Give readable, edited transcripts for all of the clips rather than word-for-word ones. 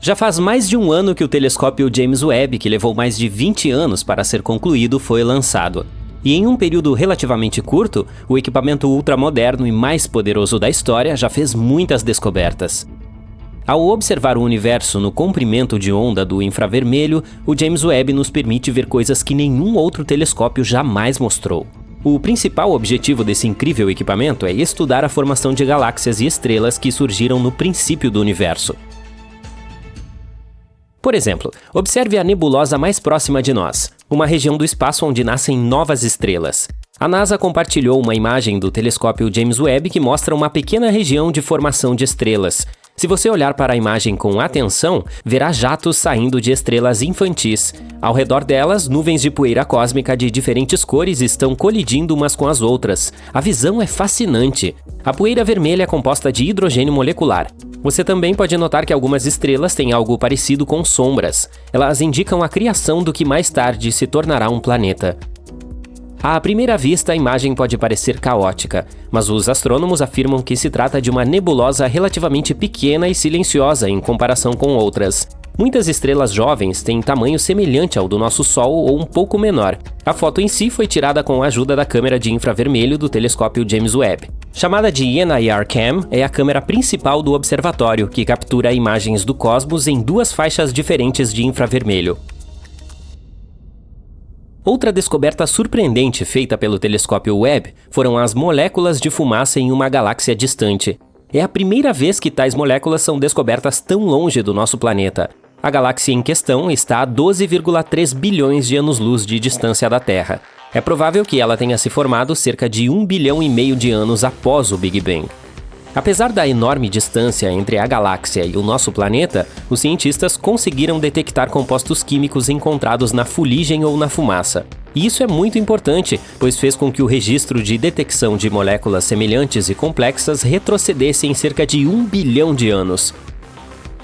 Já faz mais de um ano que o telescópio James Webb, que levou mais de 20 anos para ser concluído, foi lançado. E em um período relativamente curto, o equipamento ultramoderno e mais poderoso da história já fez muitas descobertas. Ao observar o universo no comprimento de onda do infravermelho, o James Webb nos permite ver coisas que nenhum outro telescópio jamais mostrou. O principal objetivo desse incrível equipamento é estudar a formação de galáxias e estrelas que surgiram no princípio do universo. Por exemplo, observe a nebulosa mais próxima de nós, uma região do espaço onde nascem novas estrelas. A NASA compartilhou uma imagem do telescópio James Webb que mostra uma pequena região de formação de estrelas. Se você olhar para a imagem com atenção, verá jatos saindo de estrelas infantis. Ao redor delas, nuvens de poeira cósmica de diferentes cores estão colidindo umas com as outras. A visão é fascinante. A poeira vermelha é composta de hidrogênio molecular. Você também pode notar que algumas estrelas têm algo parecido com sombras. Elas indicam a criação do que mais tarde se tornará um planeta. À primeira vista, a imagem pode parecer caótica, mas os astrônomos afirmam que se trata de uma nebulosa relativamente pequena e silenciosa em comparação com outras. Muitas estrelas jovens têm tamanho semelhante ao do nosso Sol ou um pouco menor. A foto em si foi tirada com a ajuda da câmera de infravermelho do telescópio James Webb. Chamada de NIRCam, é a câmera principal do observatório, que captura imagens do cosmos em duas faixas diferentes de infravermelho. Outra descoberta surpreendente feita pelo telescópio Webb foram as moléculas de fumaça em uma galáxia distante. É a primeira vez que tais moléculas são descobertas tão longe do nosso planeta. A galáxia em questão está a 12,3 bilhões de anos-luz de distância da Terra. É provável que ela tenha se formado cerca de 1,5 bilhão de anos após o Big Bang. Apesar da enorme distância entre a galáxia e o nosso planeta, os cientistas conseguiram detectar compostos químicos encontrados na fuligem ou na fumaça. E isso é muito importante, pois fez com que o registro de detecção de moléculas semelhantes e complexas retrocedesse em cerca de 1 bilhão de anos.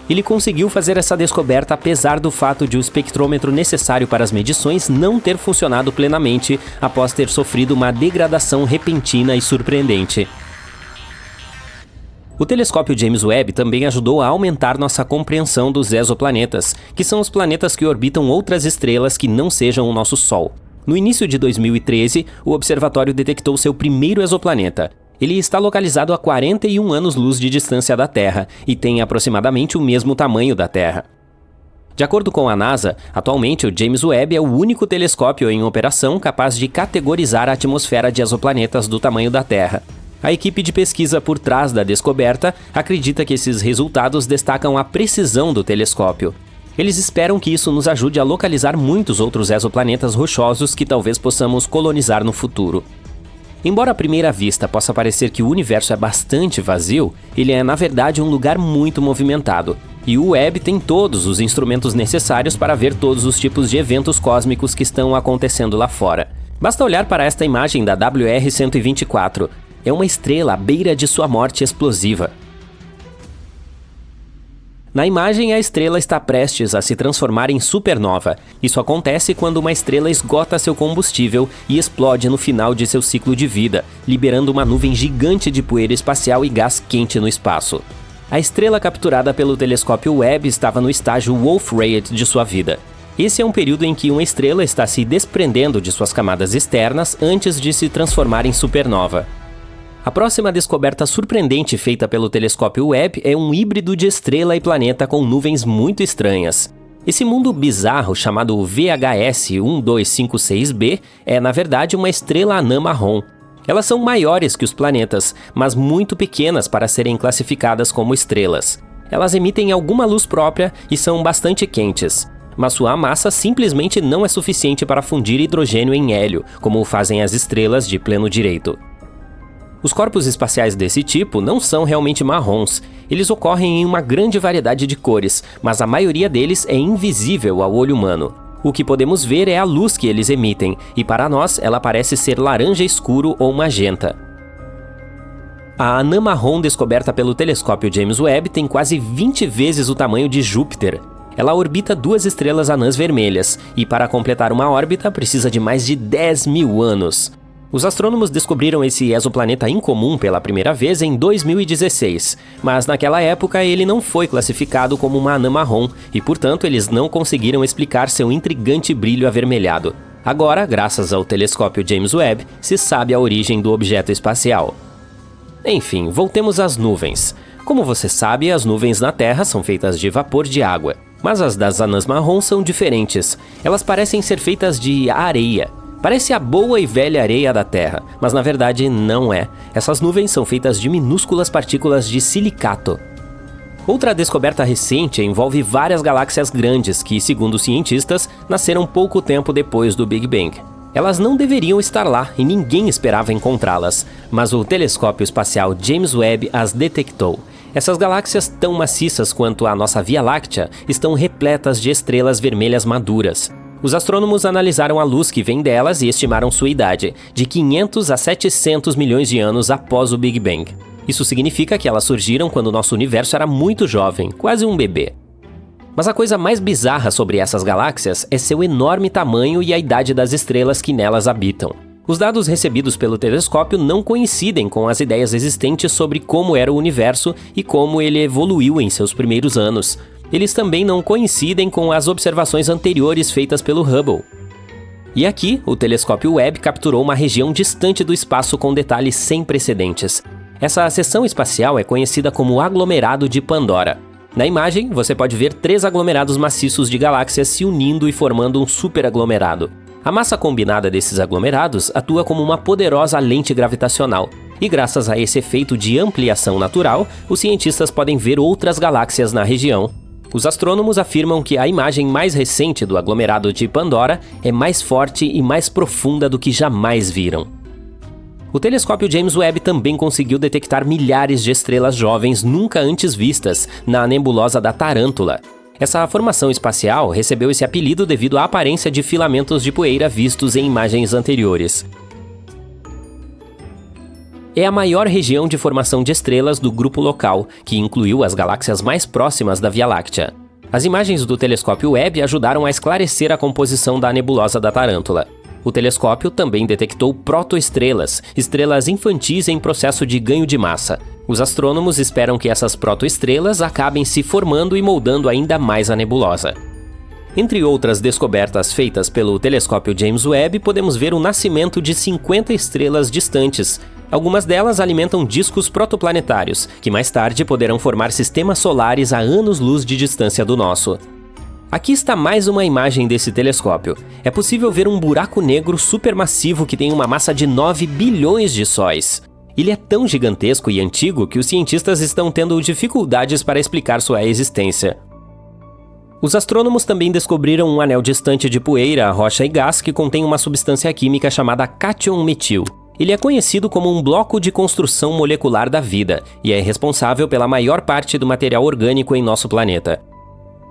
Ele conseguiu fazer essa descoberta apesar do fato de o espectrômetro necessário para as medições não ter funcionado plenamente após ter sofrido uma degradação repentina e surpreendente. O telescópio James Webb também ajudou a aumentar nossa compreensão dos exoplanetas, que são os planetas que orbitam outras estrelas que não sejam o nosso Sol. No início de 2013, o observatório detectou seu primeiro exoplaneta. Ele está localizado a 41 anos-luz de distância da Terra e tem aproximadamente o mesmo tamanho da Terra. De acordo com a NASA, atualmente o James Webb é o único telescópio em operação capaz de categorizar a atmosfera de exoplanetas do tamanho da Terra. A equipe de pesquisa por trás da descoberta acredita que esses resultados destacam a precisão do telescópio. Eles esperam que isso nos ajude a localizar muitos outros exoplanetas rochosos que talvez possamos colonizar no futuro. Embora à primeira vista possa parecer que o universo é bastante vazio, ele é na verdade um lugar muito movimentado. E o Webb tem todos os instrumentos necessários para ver todos os tipos de eventos cósmicos que estão acontecendo lá fora. Basta olhar para esta imagem da WR-124. É uma estrela à beira de sua morte explosiva. Na imagem, a estrela está prestes a se transformar em supernova. Isso acontece quando uma estrela esgota seu combustível e explode no final de seu ciclo de vida, liberando uma nuvem gigante de poeira espacial e gás quente no espaço. A estrela capturada pelo telescópio Webb estava no estágio Wolf-Rayet de sua vida. Esse é um período em que uma estrela está se desprendendo de suas camadas externas antes de se transformar em supernova. A próxima descoberta surpreendente feita pelo telescópio Webb é um híbrido de estrela e planeta com nuvens muito estranhas. Esse mundo bizarro chamado VHS 1256b é, na verdade, uma estrela anã marrom. Elas são maiores que os planetas, mas muito pequenas para serem classificadas como estrelas. Elas emitem alguma luz própria e são bastante quentes, mas sua massa simplesmente não é suficiente para fundir hidrogênio em hélio, como fazem as estrelas de pleno direito. Os corpos espaciais desse tipo não são realmente marrons. Eles ocorrem em uma grande variedade de cores, mas a maioria deles é invisível ao olho humano. O que podemos ver é a luz que eles emitem, e para nós ela parece ser laranja escuro ou magenta. A anã marrom descoberta pelo telescópio James Webb tem quase 20 vezes o tamanho de Júpiter. Ela orbita duas estrelas anãs vermelhas, e para completar uma órbita precisa de mais de 10 mil anos. Os astrônomos descobriram esse exoplaneta incomum pela primeira vez em 2016, mas naquela época ele não foi classificado como uma anã marrom e, portanto, eles não conseguiram explicar seu intrigante brilho avermelhado. Agora, graças ao telescópio James Webb, se sabe a origem do objeto espacial. Enfim, voltemos às nuvens. Como você sabe, as nuvens na Terra são feitas de vapor de água, mas as das anãs marrom são diferentes. Elas parecem ser feitas de areia. Parece a boa e velha areia da Terra, mas na verdade não é. Essas nuvens são feitas de minúsculas partículas de silicato. Outra descoberta recente envolve várias galáxias grandes que, segundo cientistas, nasceram pouco tempo depois do Big Bang. Elas não deveriam estar lá e ninguém esperava encontrá-las, mas o telescópio espacial James Webb as detectou. Essas galáxias tão maciças quanto a nossa Via Láctea estão repletas de estrelas vermelhas maduras. Os astrônomos analisaram a luz que vem delas e estimaram sua idade, de 500 a 700 milhões de anos após o Big Bang. Isso significa que elas surgiram quando nosso universo era muito jovem, quase um bebê. Mas a coisa mais bizarra sobre essas galáxias é seu enorme tamanho e a idade das estrelas que nelas habitam. Os dados recebidos pelo telescópio não coincidem com as ideias existentes sobre como era o universo e como ele evoluiu em seus primeiros anos. Eles também não coincidem com as observações anteriores feitas pelo Hubble. E aqui, o telescópio Webb capturou uma região distante do espaço com detalhes sem precedentes. Essa seção espacial é conhecida como aglomerado de Pandora. Na imagem, você pode ver 3 aglomerados maciços de galáxias se unindo e formando um superaglomerado. A massa combinada desses aglomerados atua como uma poderosa lente gravitacional. E graças a esse efeito de ampliação natural, os cientistas podem ver outras galáxias na região. Os astrônomos afirmam que a imagem mais recente do aglomerado de Pandora é mais forte e mais profunda do que jamais viram. O telescópio James Webb também conseguiu detectar milhares de estrelas jovens nunca antes vistas na nebulosa da Tarântula. Essa formação espacial recebeu esse apelido devido à aparência de filamentos de poeira vistos em imagens anteriores. É a maior região de formação de estrelas do grupo local, que incluiu as galáxias mais próximas da Via Láctea. As imagens do telescópio Webb ajudaram a esclarecer a composição da nebulosa da Tarântula. O telescópio também detectou protoestrelas, estrelas infantis em processo de ganho de massa. Os astrônomos esperam que essas protoestrelas acabem se formando e moldando ainda mais a nebulosa. Entre outras descobertas feitas pelo telescópio James Webb, podemos ver o nascimento de 50 estrelas distantes. Algumas delas alimentam discos protoplanetários, que mais tarde poderão formar sistemas solares a anos-luz de distância do nosso. Aqui está mais uma imagem desse telescópio. É possível ver um buraco negro supermassivo que tem uma massa de 9 bilhões de sóis. Ele é tão gigantesco e antigo que os cientistas estão tendo dificuldades para explicar sua existência. Os astrônomos também descobriram um anel distante de poeira, rocha e gás que contém uma substância química chamada cátion metil. Ele é conhecido como um bloco de construção molecular da vida e é responsável pela maior parte do material orgânico em nosso planeta.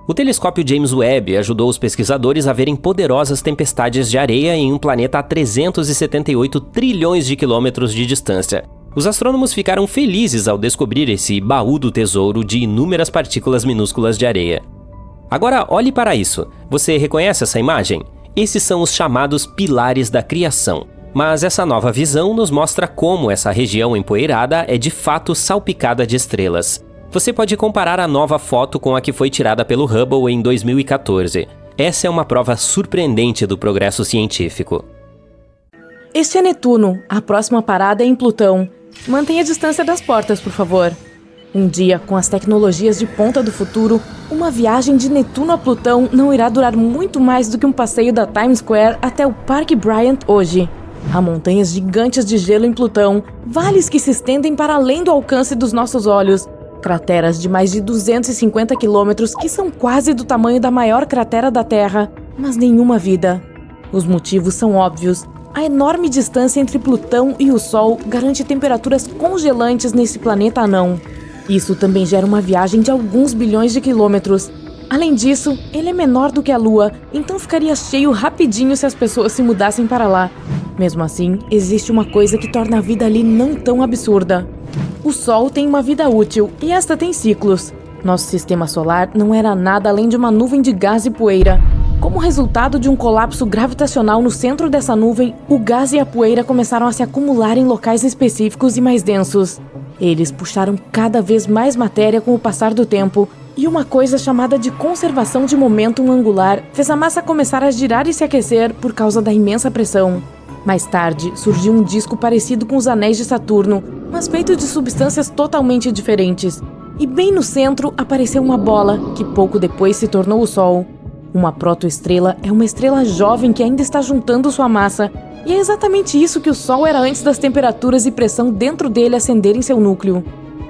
O telescópio James Webb ajudou os pesquisadores a verem poderosas tempestades de areia em um planeta a 378 trilhões de quilômetros de distância. Os astrônomos ficaram felizes ao descobrir esse baú do tesouro de inúmeras partículas minúsculas de areia. Agora olhe para isso. Você reconhece essa imagem? Esses são os chamados pilares da criação. Mas essa nova visão nos mostra como essa região empoeirada é de fato salpicada de estrelas. Você pode comparar a nova foto com a que foi tirada pelo Hubble em 2014. Essa é uma prova surpreendente do progresso científico. Este é Netuno. A próxima parada é em Plutão. Mantenha a distância das portas, por favor. Um dia, com as tecnologias de ponta do futuro, uma viagem de Netuno a Plutão não irá durar muito mais do que um passeio da Times Square até o Parque Bryant hoje. Há montanhas gigantes de gelo em Plutão, vales que se estendem para além do alcance dos nossos olhos, crateras de mais de 250 quilômetros que são quase do tamanho da maior cratera da Terra, mas nenhuma vida. Os motivos são óbvios. A enorme distância entre Plutão e o Sol garante temperaturas congelantes nesse planeta anão. Isso também gera uma viagem de alguns bilhões de quilômetros. Além disso, ele é menor do que a Lua, então ficaria cheio rapidinho se as pessoas se mudassem para lá. Mesmo assim, existe uma coisa que torna a vida ali não tão absurda. O Sol tem uma vida útil e esta tem ciclos. Nosso sistema solar não era nada além de uma nuvem de gás e poeira. Como resultado de um colapso gravitacional no centro dessa nuvem, o gás e a poeira começaram a se acumular em locais específicos e mais densos. Eles puxaram cada vez mais matéria com o passar do tempo, e uma coisa chamada de conservação de momento angular fez a massa começar a girar e se aquecer por causa da imensa pressão. Mais tarde, surgiu um disco parecido com os anéis de Saturno, mas feito de substâncias totalmente diferentes. E bem no centro apareceu uma bola, que pouco depois se tornou o Sol. Uma protoestrela é uma estrela jovem que ainda está juntando sua massa, e é exatamente isso que o Sol era antes das temperaturas e pressão dentro dele acenderem seu núcleo.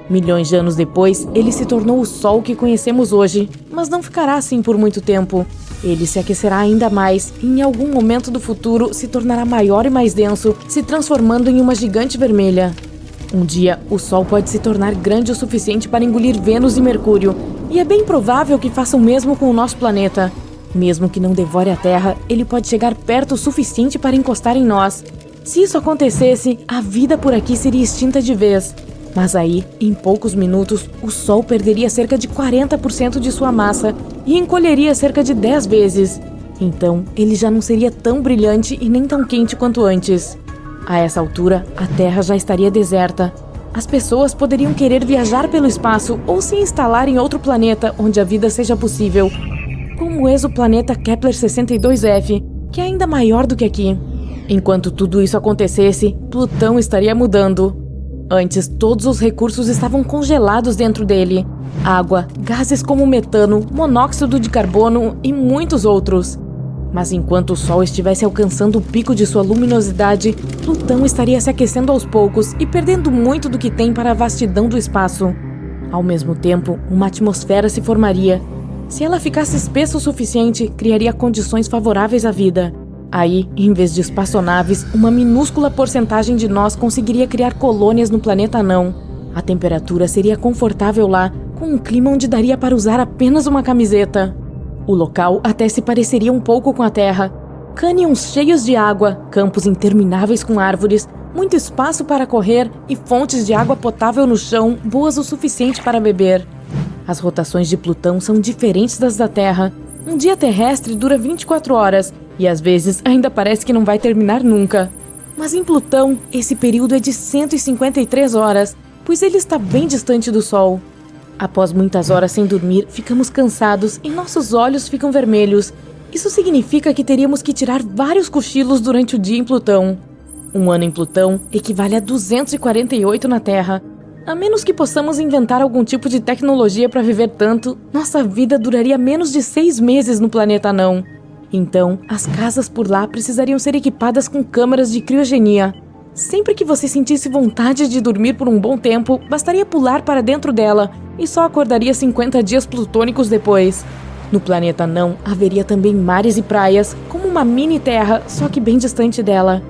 Milhões de anos depois, ele se tornou o Sol que conhecemos hoje, mas não ficará assim por muito tempo. Ele se aquecerá ainda mais e em algum momento do futuro se tornará maior e mais denso, se transformando em uma gigante vermelha. Um dia, o Sol pode se tornar grande o suficiente para engolir Vênus e Mercúrio, e é bem provável que faça o mesmo com o nosso planeta. Mesmo que não devore a Terra, ele pode chegar perto o suficiente para encostar em nós. Se isso acontecesse, a vida por aqui seria extinta de vez. Mas aí, em poucos minutos, o Sol perderia cerca de 40% de sua massa e encolheria cerca de 10 vezes. Então, ele já não seria tão brilhante e nem tão quente quanto antes. A essa altura, a Terra já estaria deserta. As pessoas poderiam querer viajar pelo espaço ou se instalar em outro planeta onde a vida seja possível, como o exoplaneta Kepler-62f, que é ainda maior do que aqui. Enquanto tudo isso acontecesse, Plutão estaria mudando. Antes, todos os recursos estavam congelados dentro dele. Água, gases como metano, monóxido de carbono e muitos outros. Mas enquanto o Sol estivesse alcançando o pico de sua luminosidade, Plutão estaria se aquecendo aos poucos e perdendo muito do que tem para a vastidão do espaço. Ao mesmo tempo, uma atmosfera se formaria. Se ela ficasse espessa o suficiente, criaria condições favoráveis à vida. Aí, em vez de espaçonaves, uma minúscula porcentagem de nós conseguiria criar colônias no planeta anão. A temperatura seria confortável lá, com um clima onde daria para usar apenas uma camiseta. O local até se pareceria um pouco com a Terra. Cânions cheios de água, campos intermináveis com árvores, muito espaço para correr e fontes de água potável no chão, boas o suficiente para beber. As rotações de Plutão são diferentes das da Terra. Um dia terrestre dura 24 horas e às vezes ainda parece que não vai terminar nunca. Mas em Plutão, esse período é de 153 horas, pois ele está bem distante do Sol. Após muitas horas sem dormir, ficamos cansados e nossos olhos ficam vermelhos. Isso significa que teríamos que tirar vários cochilos durante o dia em Plutão. Um ano em Plutão equivale a 248 na Terra. A menos que possamos inventar algum tipo de tecnologia para viver tanto, nossa vida duraria menos de 6 meses no planeta anão. Então, as casas por lá precisariam ser equipadas com câmaras de criogenia. Sempre que você sentisse vontade de dormir por um bom tempo, bastaria pular para dentro dela e só acordaria 50 dias plutônicos depois. No planeta anão, haveria também mares e praias, como uma mini-terra, só que bem distante dela.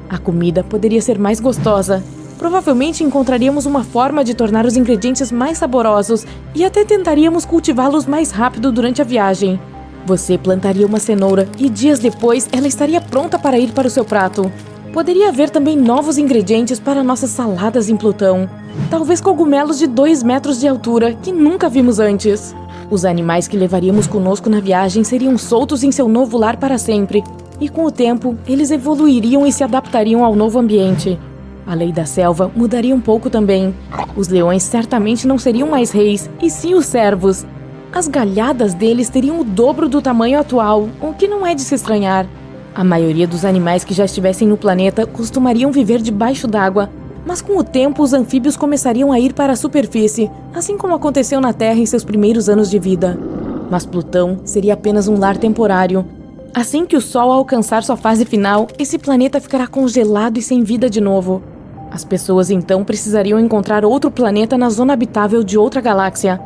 A comida poderia ser mais gostosa. Provavelmente encontraríamos uma forma de tornar os ingredientes mais saborosos e até tentaríamos cultivá-los mais rápido durante a viagem. Você plantaria uma cenoura e dias depois ela estaria pronta para ir para o seu prato. Poderia haver também novos ingredientes para nossas saladas em Plutão. Talvez cogumelos de 2 metros de altura que nunca vimos antes. Os animais que levaríamos conosco na viagem seriam soltos em seu novo lar para sempre. E com o tempo, eles evoluiriam e se adaptariam ao novo ambiente. A lei da selva mudaria um pouco também. Os leões certamente não seriam mais reis, e sim os servos. As galhadas deles teriam o dobro do tamanho atual, o que não é de se estranhar. A maioria dos animais que já estivessem no planeta costumariam viver debaixo d'água, mas com o tempo os anfíbios começariam a ir para a superfície, assim como aconteceu na Terra em seus primeiros anos de vida. Mas Plutão seria apenas um lar temporário. Assim que o Sol alcançar sua fase final, esse planeta ficará congelado e sem vida de novo. As pessoas então precisariam encontrar outro planeta na zona habitável de outra galáxia.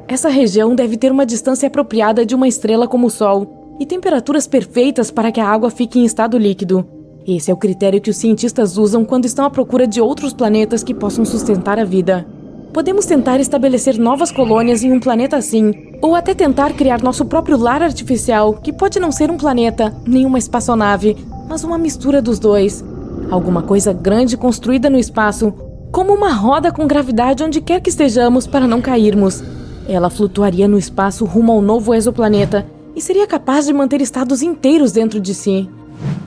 Essa região deve ter uma distância apropriada de uma estrela como o Sol e temperaturas perfeitas para que a água fique em estado líquido. Esse é o critério que os cientistas usam quando estão à procura de outros planetas que possam sustentar a vida. Podemos tentar estabelecer novas colônias em um planeta assim, ou até tentar criar nosso próprio lar artificial, que pode não ser um planeta, nem uma espaçonave, mas uma mistura dos dois. Alguma coisa grande construída no espaço, como uma roda com gravidade onde quer que estejamos para não cairmos. Ela flutuaria no espaço rumo ao novo exoplaneta e seria capaz de manter estados inteiros dentro de si.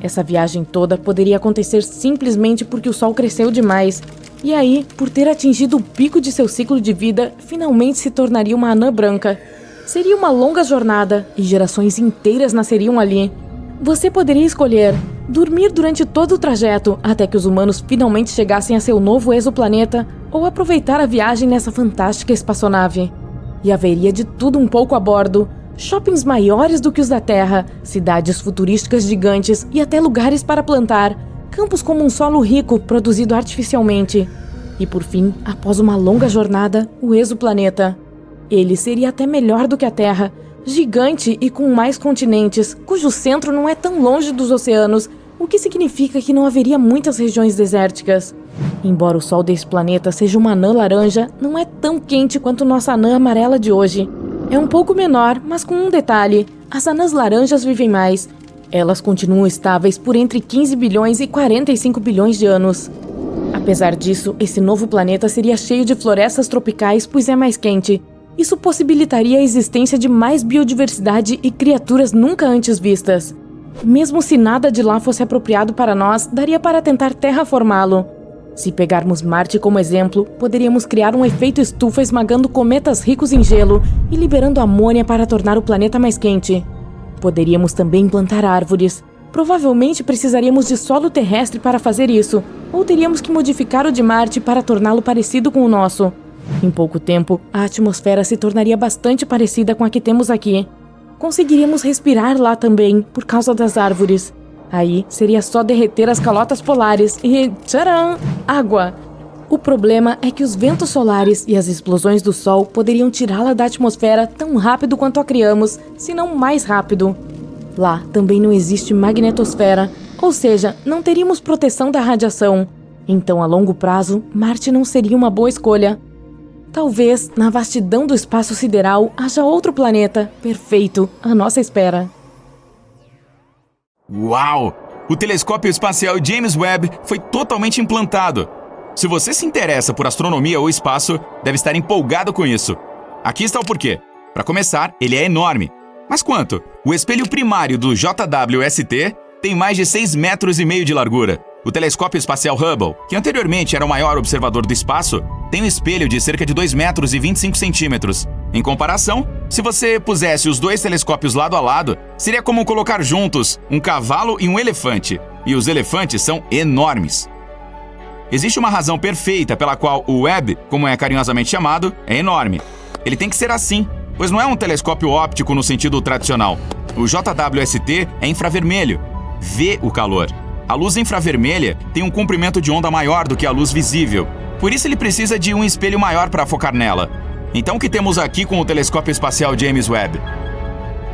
Essa viagem toda poderia acontecer simplesmente porque o Sol cresceu demais, e aí, por ter atingido o pico de seu ciclo de vida, finalmente se tornaria uma anã branca. Seria uma longa jornada, e gerações inteiras nasceriam ali. Você poderia escolher dormir durante todo o trajeto até que os humanos finalmente chegassem a seu novo exoplaneta, ou aproveitar a viagem nessa fantástica espaçonave. E haveria de tudo um pouco a bordo: shoppings maiores do que os da Terra, cidades futurísticas gigantes e até lugares para plantar, campos como um solo rico produzido artificialmente. E por fim, após uma longa jornada, o exoplaneta. Ele seria até melhor do que a Terra, gigante e com mais continentes, cujo centro não é tão longe dos oceanos, o que significa que não haveria muitas regiões desérticas. Embora o Sol desse planeta seja uma anã laranja, não é tão quente quanto nossa anã amarela de hoje. É um pouco menor, mas com um detalhe: as anãs laranjas vivem mais. Elas continuam estáveis por entre 15 bilhões e 45 bilhões de anos. Apesar disso, esse novo planeta seria cheio de florestas tropicais, pois é mais quente. Isso possibilitaria a existência de mais biodiversidade e criaturas nunca antes vistas. Mesmo se nada de lá fosse apropriado para nós, daria para tentar terraformá-lo. Se pegarmos Marte como exemplo, poderíamos criar um efeito estufa esmagando cometas ricos em gelo e liberando amônia para tornar o planeta mais quente. Poderíamos também plantar árvores. Provavelmente precisaríamos de solo terrestre para fazer isso, ou teríamos que modificar o de Marte para torná-lo parecido com o nosso. Em pouco tempo, a atmosfera se tornaria bastante parecida com a que temos aqui. Conseguiríamos respirar lá também, por causa das árvores. Aí, seria só derreter as calotas polares e, tcharam, água! O problema é que os ventos solares e as explosões do Sol poderiam tirá-la da atmosfera tão rápido quanto a criamos, se não mais rápido. Lá também não existe magnetosfera, ou seja, não teríamos proteção da radiação. Então, a longo prazo, Marte não seria uma boa escolha. Talvez, na vastidão do espaço sideral, haja outro planeta, perfeito, à nossa espera. Uau! O telescópio espacial James Webb foi totalmente implantado. Se você se interessa por astronomia ou espaço, deve estar empolgado com isso. Aqui está o porquê. Para começar, ele é enorme. Mas quanto? O espelho primário do JWST tem mais de 6,5 metros de largura. O telescópio espacial Hubble, que anteriormente era o maior observador do espaço, tem um espelho de cerca de 2,25 metros. Em comparação, se você pusesse os dois telescópios lado a lado, seria como colocar juntos um cavalo e um elefante. E os elefantes são enormes. Existe uma razão perfeita pela qual o Webb, como é carinhosamente chamado, é enorme. Ele tem que ser assim, pois não é um telescópio óptico no sentido tradicional. O JWST é infravermelho, vê o calor. A luz infravermelha tem um comprimento de onda maior do que a luz visível, por isso ele precisa de um espelho maior para focar nela. Então o que temos aqui com o telescópio espacial James Webb?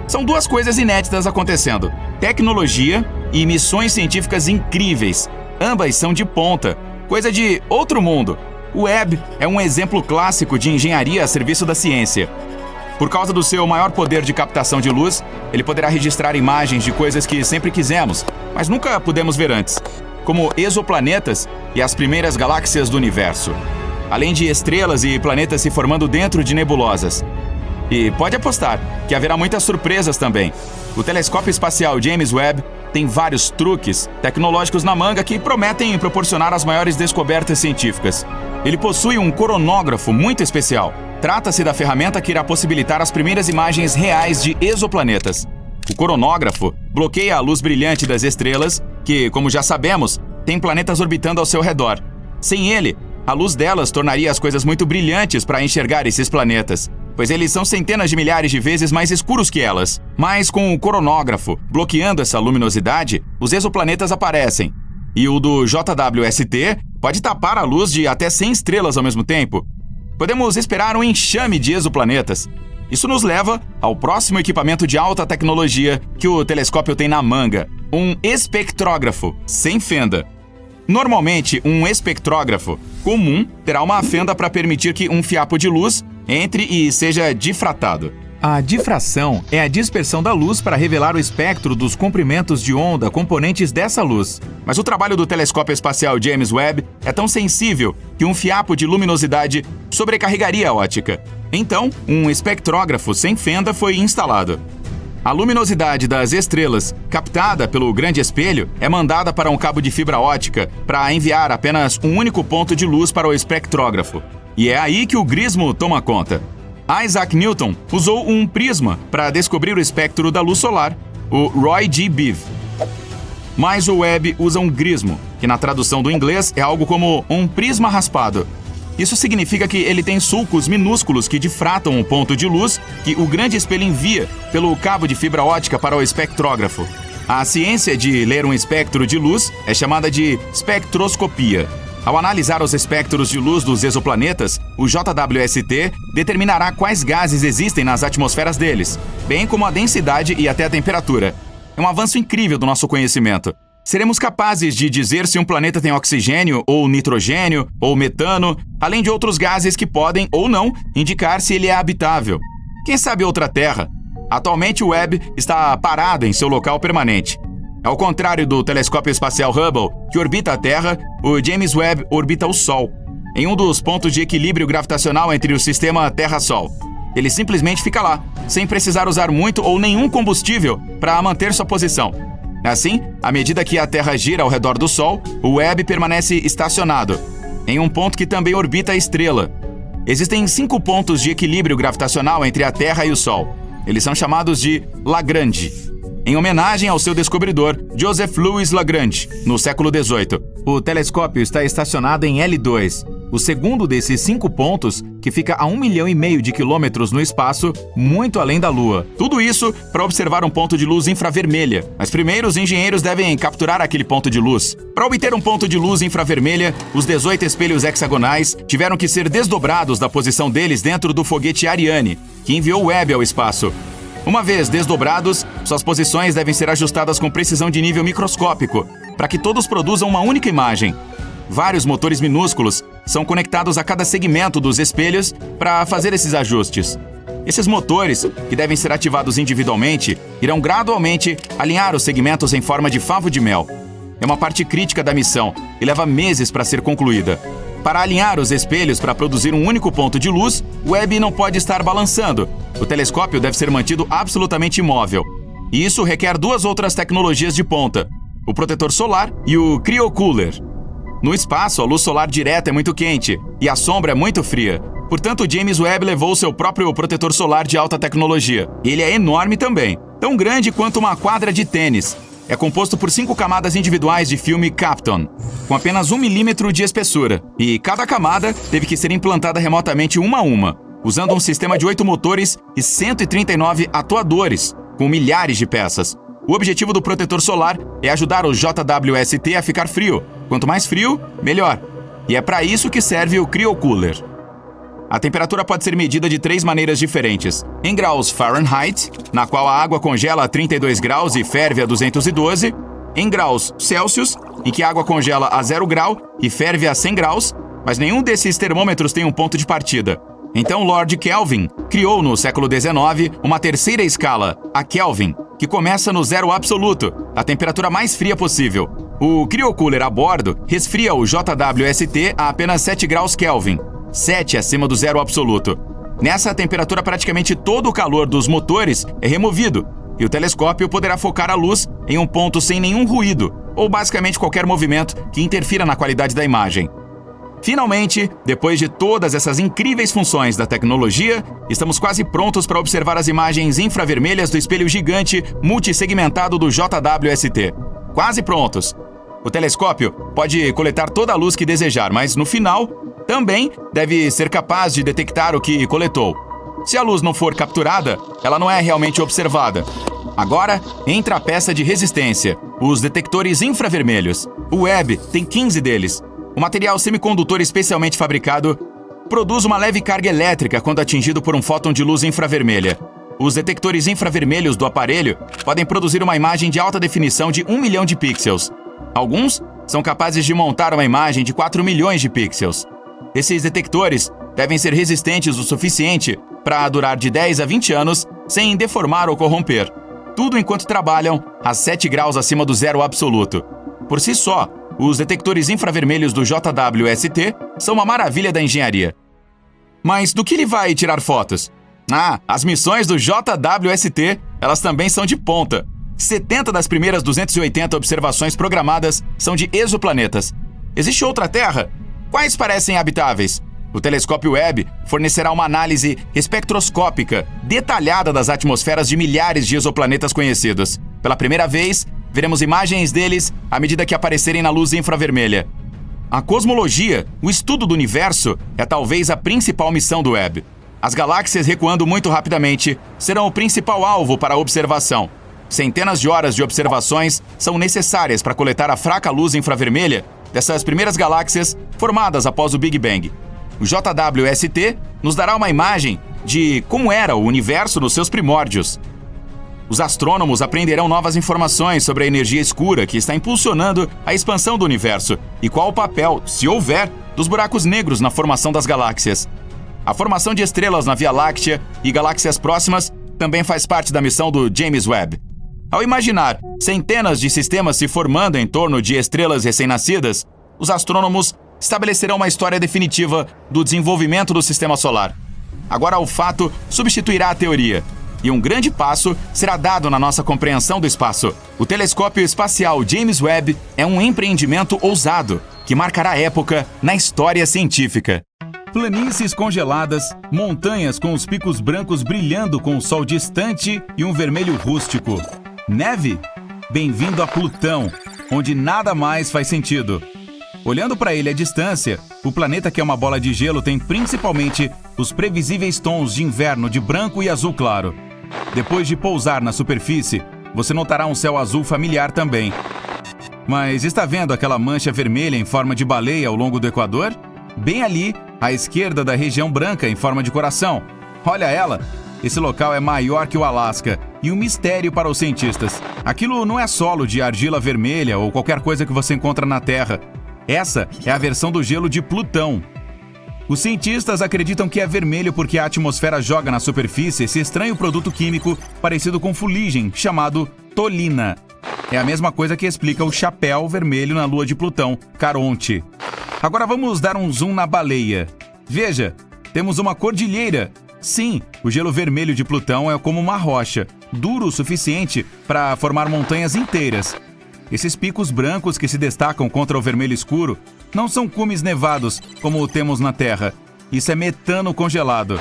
São duas coisas inéditas acontecendo: tecnologia e missões científicas incríveis. Ambas são de ponta, coisa de outro mundo. O Webb é um exemplo clássico de engenharia a serviço da ciência. Por causa do seu maior poder de captação de luz, ele poderá registrar imagens de coisas que sempre quisemos, mas nunca pudemos ver antes, como exoplanetas e as primeiras galáxias do universo, além de estrelas e planetas se formando dentro de nebulosas. E pode apostar que haverá muitas surpresas também. O telescópio espacial James Webb tem vários truques tecnológicos na manga que prometem proporcionar as maiores descobertas científicas. Ele possui um coronógrafo muito especial. Trata-se da ferramenta que irá possibilitar as primeiras imagens reais de exoplanetas. O coronógrafo bloqueia a luz brilhante das estrelas, que, como já sabemos, tem planetas orbitando ao seu redor. Sem ele, a luz delas tornaria as coisas muito brilhantes para enxergar esses planetas, pois eles são centenas de milhares de vezes mais escuros que elas. Mas com o coronógrafo bloqueando essa luminosidade, os exoplanetas aparecem. E o do JWST pode tapar a luz de até 100 estrelas ao mesmo tempo. Podemos esperar um enxame de exoplanetas. Isso nos leva ao próximo equipamento de alta tecnologia que o telescópio tem na manga: um espectrógrafo sem fenda. Normalmente, um espectrógrafo comum terá uma fenda para permitir que um fiapo de luz entre e seja difratado. A difração é a dispersão da luz para revelar o espectro dos comprimentos de onda componentes dessa luz. Mas o trabalho do telescópio espacial James Webb é tão sensível que um fiapo de luminosidade sobrecarregaria a ótica. Então, um espectrógrafo sem fenda foi instalado. A luminosidade das estrelas, captada pelo grande espelho, é mandada para um cabo de fibra óptica para enviar apenas um único ponto de luz para o espectrógrafo. E é aí que o grismo toma conta. Isaac Newton usou um prisma para descobrir o espectro da luz solar, o Roy G. Biv. Mas o Webb usa um grismo, que na tradução do inglês é algo como um prisma raspado. Isso significa que ele tem sulcos minúsculos que difratam um ponto de luz que o grande espelho envia pelo cabo de fibra óptica para o espectrógrafo. A ciência de ler um espectro de luz é chamada de espectroscopia. Ao analisar os espectros de luz dos exoplanetas, o JWST determinará quais gases existem nas atmosferas deles, bem como a densidade e até a temperatura. É um avanço incrível do nosso conhecimento. Seremos capazes de dizer se um planeta tem oxigênio, ou nitrogênio, ou metano, além de outros gases que podem, ou não, indicar se ele é habitável. Quem sabe outra Terra? Atualmente o Webb está parado em seu local permanente. Ao contrário do telescópio espacial Hubble, que orbita a Terra, o James Webb orbita o Sol, em um dos pontos de equilíbrio gravitacional entre o sistema Terra-Sol. Ele simplesmente fica lá, sem precisar usar muito ou nenhum combustível para manter sua posição. Assim, à medida que a Terra gira ao redor do Sol, o Webb permanece estacionado, em um ponto que também orbita a estrela. Existem 5 pontos de equilíbrio gravitacional entre a Terra e o Sol. Eles são chamados de Lagrange, em homenagem ao seu descobridor, Joseph Louis Lagrange, no século XVIII. O telescópio está estacionado em L2, o segundo desses 5 pontos, que fica a 1,5 milhão de quilômetros no espaço, muito além da Lua. Tudo isso para observar um ponto de luz infravermelha. Mas primeiro os engenheiros devem capturar aquele ponto de luz. Para obter um ponto de luz infravermelha, os 18 espelhos hexagonais tiveram que ser desdobrados da posição deles dentro do foguete Ariane, que enviou o Webb ao espaço. Uma vez desdobrados, suas posições devem ser ajustadas com precisão de nível microscópico, para que todos produzam uma única imagem. Vários motores minúsculos são conectados a cada segmento dos espelhos para fazer esses ajustes. Esses motores, que devem ser ativados individualmente, irão gradualmente alinhar os segmentos em forma de favo de mel. É uma parte crítica da missão e leva meses para ser concluída. Para alinhar os espelhos para produzir um único ponto de luz, o Webb não pode estar balançando. O telescópio deve ser mantido absolutamente imóvel. E isso requer 2 outras tecnologias de ponta: o protetor solar e o cryocooler. No espaço, a luz solar direta é muito quente e a sombra é muito fria. Portanto, o James Webb levou seu próprio protetor solar de alta tecnologia. Ele é enorme também, tão grande quanto uma quadra de tênis. É composto por 5 camadas individuais de filme Kapton, com apenas 1 milímetro de espessura. E cada camada teve que ser implantada remotamente uma a uma, usando um sistema de 8 motores e 139 atuadores, com milhares de peças. O objetivo do protetor solar é ajudar o JWST a ficar frio. Quanto mais frio, melhor. E é para isso que serve o cryocooler. A temperatura pode ser medida de 3 maneiras diferentes. Em graus Fahrenheit, na qual a água congela a 32 graus e ferve a 212. Em graus Celsius, em que a água congela a 0 grau e ferve a 100 graus. Mas nenhum desses termômetros tem um ponto de partida. Então Lord Kelvin criou no século XIX uma terceira escala, a Kelvin, que começa no zero absoluto, a temperatura mais fria possível. O cryocooler a bordo resfria o JWST a apenas 7 graus Kelvin, 7 acima do zero absoluto. Nessa temperatura, praticamente todo o calor dos motores é removido e o telescópio poderá focar a luz em um ponto sem nenhum ruído ou basicamente qualquer movimento que interfira na qualidade da imagem. Finalmente, depois de todas essas incríveis funções da tecnologia, estamos quase prontos para observar as imagens infravermelhas do espelho gigante multissegmentado do JWST. Quase prontos. O telescópio pode coletar toda a luz que desejar, mas no final, também deve ser capaz de detectar o que coletou. Se a luz não for capturada, ela não é realmente observada. Agora, entra a peça de resistência, os detectores infravermelhos. O Webb tem 15 deles. O material semicondutor especialmente fabricado produz uma leve carga elétrica quando atingido por um fóton de luz infravermelha. Os detectores infravermelhos do aparelho podem produzir uma imagem de alta definição de 1 milhão de pixels. Alguns são capazes de montar uma imagem de 4 milhões de pixels. Esses detectores devem ser resistentes o suficiente para durar de 10 a 20 anos sem deformar ou corromper. Tudo enquanto trabalham a 7 graus acima do zero absoluto. Por si só, os detectores infravermelhos do JWST são uma maravilha da engenharia. Mas do que ele vai tirar fotos? As missões do JWST elas também são de ponta. 70 das primeiras 280 observações programadas são de exoplanetas. Existe outra Terra? Quais parecem habitáveis? O telescópio Webb fornecerá uma análise espectroscópica detalhada das atmosferas de milhares de exoplanetas conhecidos. Pela primeira vez, veremos imagens deles à medida que aparecerem na luz infravermelha. A cosmologia, o estudo do universo, é talvez a principal missão do Webb. As galáxias recuando muito rapidamente serão o principal alvo para a observação. Centenas de horas de observações são necessárias para coletar a fraca luz infravermelha dessas primeiras galáxias formadas após o Big Bang. O JWST nos dará uma imagem de como era o universo nos seus primórdios. Os astrônomos aprenderão novas informações sobre a energia escura que está impulsionando a expansão do universo e qual o papel, se houver, dos buracos negros na formação das galáxias. A formação de estrelas na Via Láctea e galáxias próximas também faz parte da missão do James Webb. Ao imaginar centenas de sistemas se formando em torno de estrelas recém-nascidas, os astrônomos estabelecerão uma história definitiva do desenvolvimento do sistema solar. Agora o fato substituirá a teoria, e um grande passo será dado na nossa compreensão do espaço. O telescópio espacial James Webb é um empreendimento ousado, que marcará época na história científica. Planícies congeladas, montanhas com os picos brancos brilhando com o sol distante e um vermelho rústico. Neve? Bem-vindo a Plutão, onde nada mais faz sentido. Olhando para ele à distância, o planeta que é uma bola de gelo tem principalmente os previsíveis tons de inverno de branco e azul claro. Depois de pousar na superfície, você notará um céu azul familiar também. Mas está vendo aquela mancha vermelha em forma de baleia ao longo do Equador? Bem ali, à esquerda da região branca em forma de coração. Olha ela! Esse local é maior que o Alasca e um mistério para os cientistas. Aquilo não é solo de argila vermelha ou qualquer coisa que você encontra na Terra. Essa é a versão do gelo de Plutão. Os cientistas acreditam que é vermelho porque a atmosfera joga na superfície esse estranho produto químico parecido com fuligem, chamado tolina. É a mesma coisa que explica o chapéu vermelho na lua de Plutão, Caronte. Agora vamos dar um zoom na baleia. Veja, temos uma cordilheira. Sim, o gelo vermelho de Plutão é como uma rocha, duro o suficiente para formar montanhas inteiras. Esses picos brancos que se destacam contra o vermelho escuro não são cumes nevados como temos na Terra. Isso é metano congelado.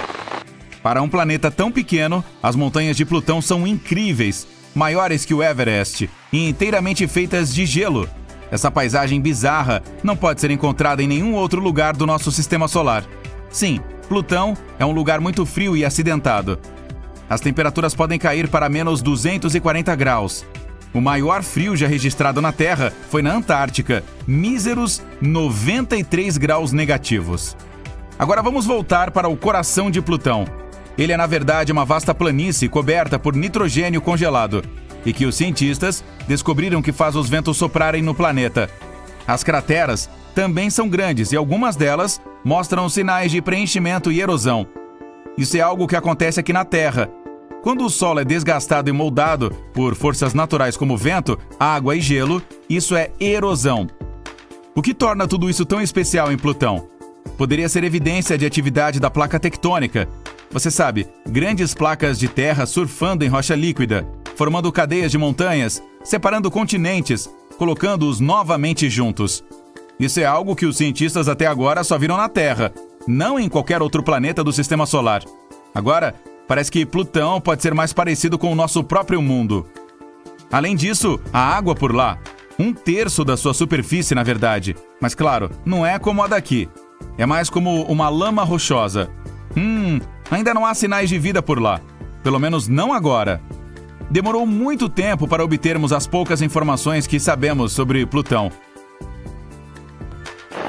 Para um planeta tão pequeno, as montanhas de Plutão são incríveis, maiores que o Everest e inteiramente feitas de gelo. Essa paisagem bizarra não pode ser encontrada em nenhum outro lugar do nosso sistema solar. Sim, Plutão é um lugar muito frio e acidentado. As temperaturas podem cair para menos 240 graus. O maior frio já registrado na Terra foi na Antártica, míseros 93 graus negativos. Agora vamos voltar para o coração de Plutão. Ele é na verdade uma vasta planície coberta por nitrogênio congelado e que os cientistas descobriram que faz os ventos soprarem no planeta. As crateras também são grandes e algumas delas mostram sinais de preenchimento e erosão. Isso é algo que acontece aqui na Terra. Quando o solo é desgastado e moldado por forças naturais como vento, água e gelo, isso é erosão. O que torna tudo isso tão especial em Plutão? Poderia ser evidência de atividade da placa tectônica. Você sabe, grandes placas de terra surfando em rocha líquida, formando cadeias de montanhas, separando continentes, colocando-os novamente juntos. Isso é algo que os cientistas até agora só viram na Terra, não em qualquer outro planeta do Sistema Solar. Agora, parece que Plutão pode ser mais parecido com o nosso próprio mundo. Além disso, a água por lá, 1/3 da sua superfície, na verdade. Mas claro, não é como a daqui. É mais como uma lama rochosa. Ainda não há sinais de vida por lá. Pelo menos não agora. Demorou muito tempo para obtermos as poucas informações que sabemos sobre Plutão.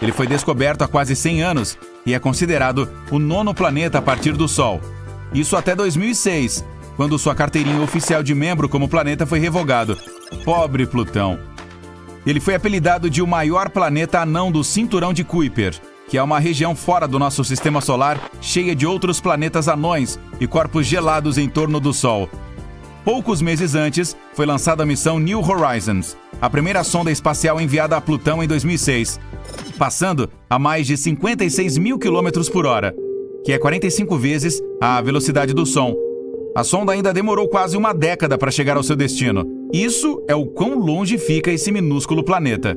Ele foi descoberto há quase 100 anos e é considerado o 9º planeta a partir do Sol. Isso até 2006, quando sua carteirinha oficial de membro como planeta foi revogado. Pobre Plutão. Ele foi apelidado de o maior planeta anão do Cinturão de Kuiper, que é uma região fora do nosso sistema solar, cheia de outros planetas anões e corpos gelados em torno do Sol. Poucos meses antes, foi lançada a missão New Horizons, a primeira sonda espacial enviada a Plutão em 2006, passando a mais de 56 mil km por hora, que é 45 vezes a velocidade do som. A sonda ainda demorou quase uma década para chegar ao seu destino. Isso é o quão longe fica esse minúsculo planeta.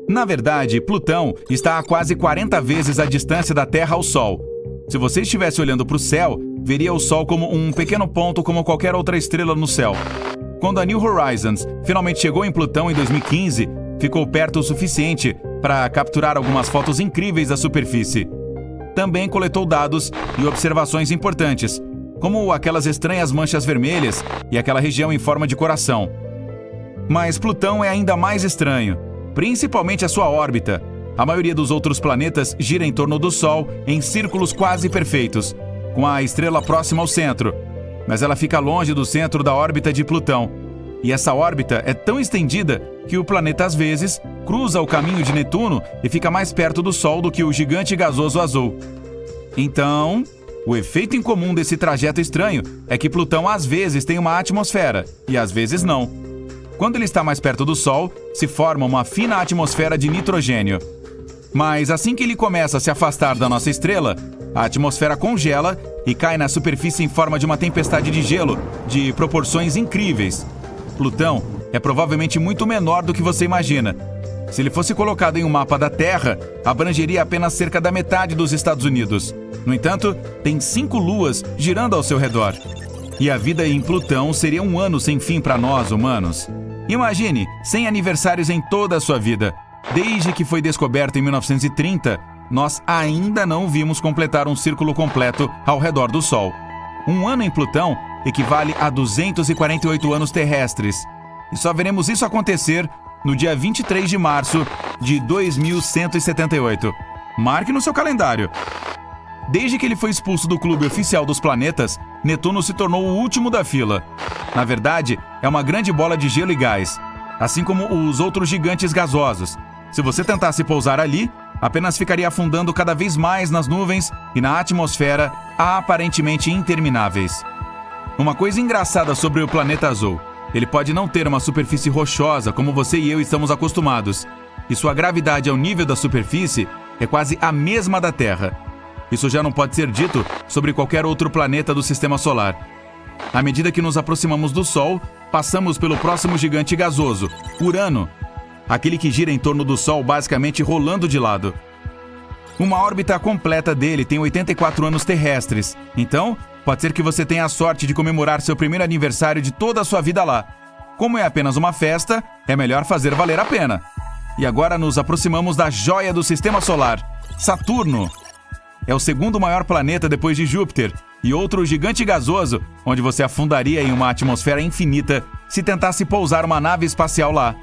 Na verdade, Plutão está a quase 40 vezes a distância da Terra ao Sol. Se você estivesse olhando para o céu, veria o Sol como um pequeno ponto como qualquer outra estrela no céu. Quando a New Horizons finalmente chegou em Plutão em 2015, ficou perto o suficiente para capturar algumas fotos incríveis da superfície. Também coletou dados e observações importantes, como aquelas estranhas manchas vermelhas e aquela região em forma de coração. Mas Plutão é ainda mais estranho, principalmente a sua órbita. A maioria dos outros planetas gira em torno do Sol em círculos quase perfeitos, com a estrela próxima ao centro, mas ela fica longe do centro da órbita de Plutão. E essa órbita é tão estendida que o planeta às vezes cruza o caminho de Netuno e fica mais perto do Sol do que o gigante gasoso azul. Então, o efeito em comum desse trajeto estranho é que Plutão às vezes tem uma atmosfera e às vezes não. Quando ele está mais perto do Sol, se forma uma fina atmosfera de nitrogênio. Mas assim que ele começa a se afastar da nossa estrela, a atmosfera congela e cai na superfície em forma de uma tempestade de gelo de proporções incríveis. Plutão é provavelmente muito menor do que você imagina. Se ele fosse colocado em um mapa da Terra, abrangeria apenas cerca da metade dos Estados Unidos. No entanto, tem 5 luas girando ao seu redor. E a vida em Plutão seria um ano sem fim para nós, humanos. Imagine 100 aniversários em toda a sua vida. Desde que foi descoberto em 1930, nós ainda não vimos completar um círculo completo ao redor do Sol. Um ano em Plutão equivale a 248 anos terrestres. E só veremos isso acontecer no dia 23 de março de 2178. Marque no seu calendário. Desde que ele foi expulso do clube oficial dos planetas, Netuno se tornou o último da fila. Na verdade, é uma grande bola de gelo e gás, assim como os outros gigantes gasosos. Se você tentasse pousar ali, apenas ficaria afundando cada vez mais nas nuvens e na atmosfera aparentemente intermináveis. Uma coisa engraçada sobre o planeta azul: ele pode não ter uma superfície rochosa como você e eu estamos acostumados, e sua gravidade ao nível da superfície é quase a mesma da Terra. Isso já não pode ser dito sobre qualquer outro planeta do Sistema Solar. À medida que nos aproximamos do Sol, passamos pelo próximo gigante gasoso, Urano, aquele que gira em torno do Sol basicamente rolando de lado. Uma órbita completa dele tem 84 anos terrestres, então pode ser que você tenha a sorte de comemorar seu primeiro aniversário de toda a sua vida lá. Como é apenas uma festa, é melhor fazer valer a pena. E agora nos aproximamos da joia do Sistema Solar, Saturno. É o segundo maior planeta depois de Júpiter e outro gigante gasoso, onde você afundaria em uma atmosfera infinita se tentasse pousar uma nave espacial lá.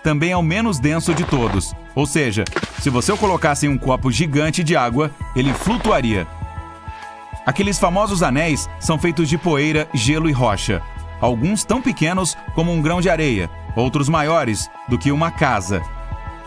Também é o menos denso de todos, ou seja, se você o colocasse em um copo gigante de água, ele flutuaria. Aqueles famosos anéis são feitos de poeira, gelo e rocha. Alguns tão pequenos como um grão de areia, outros maiores do que uma casa.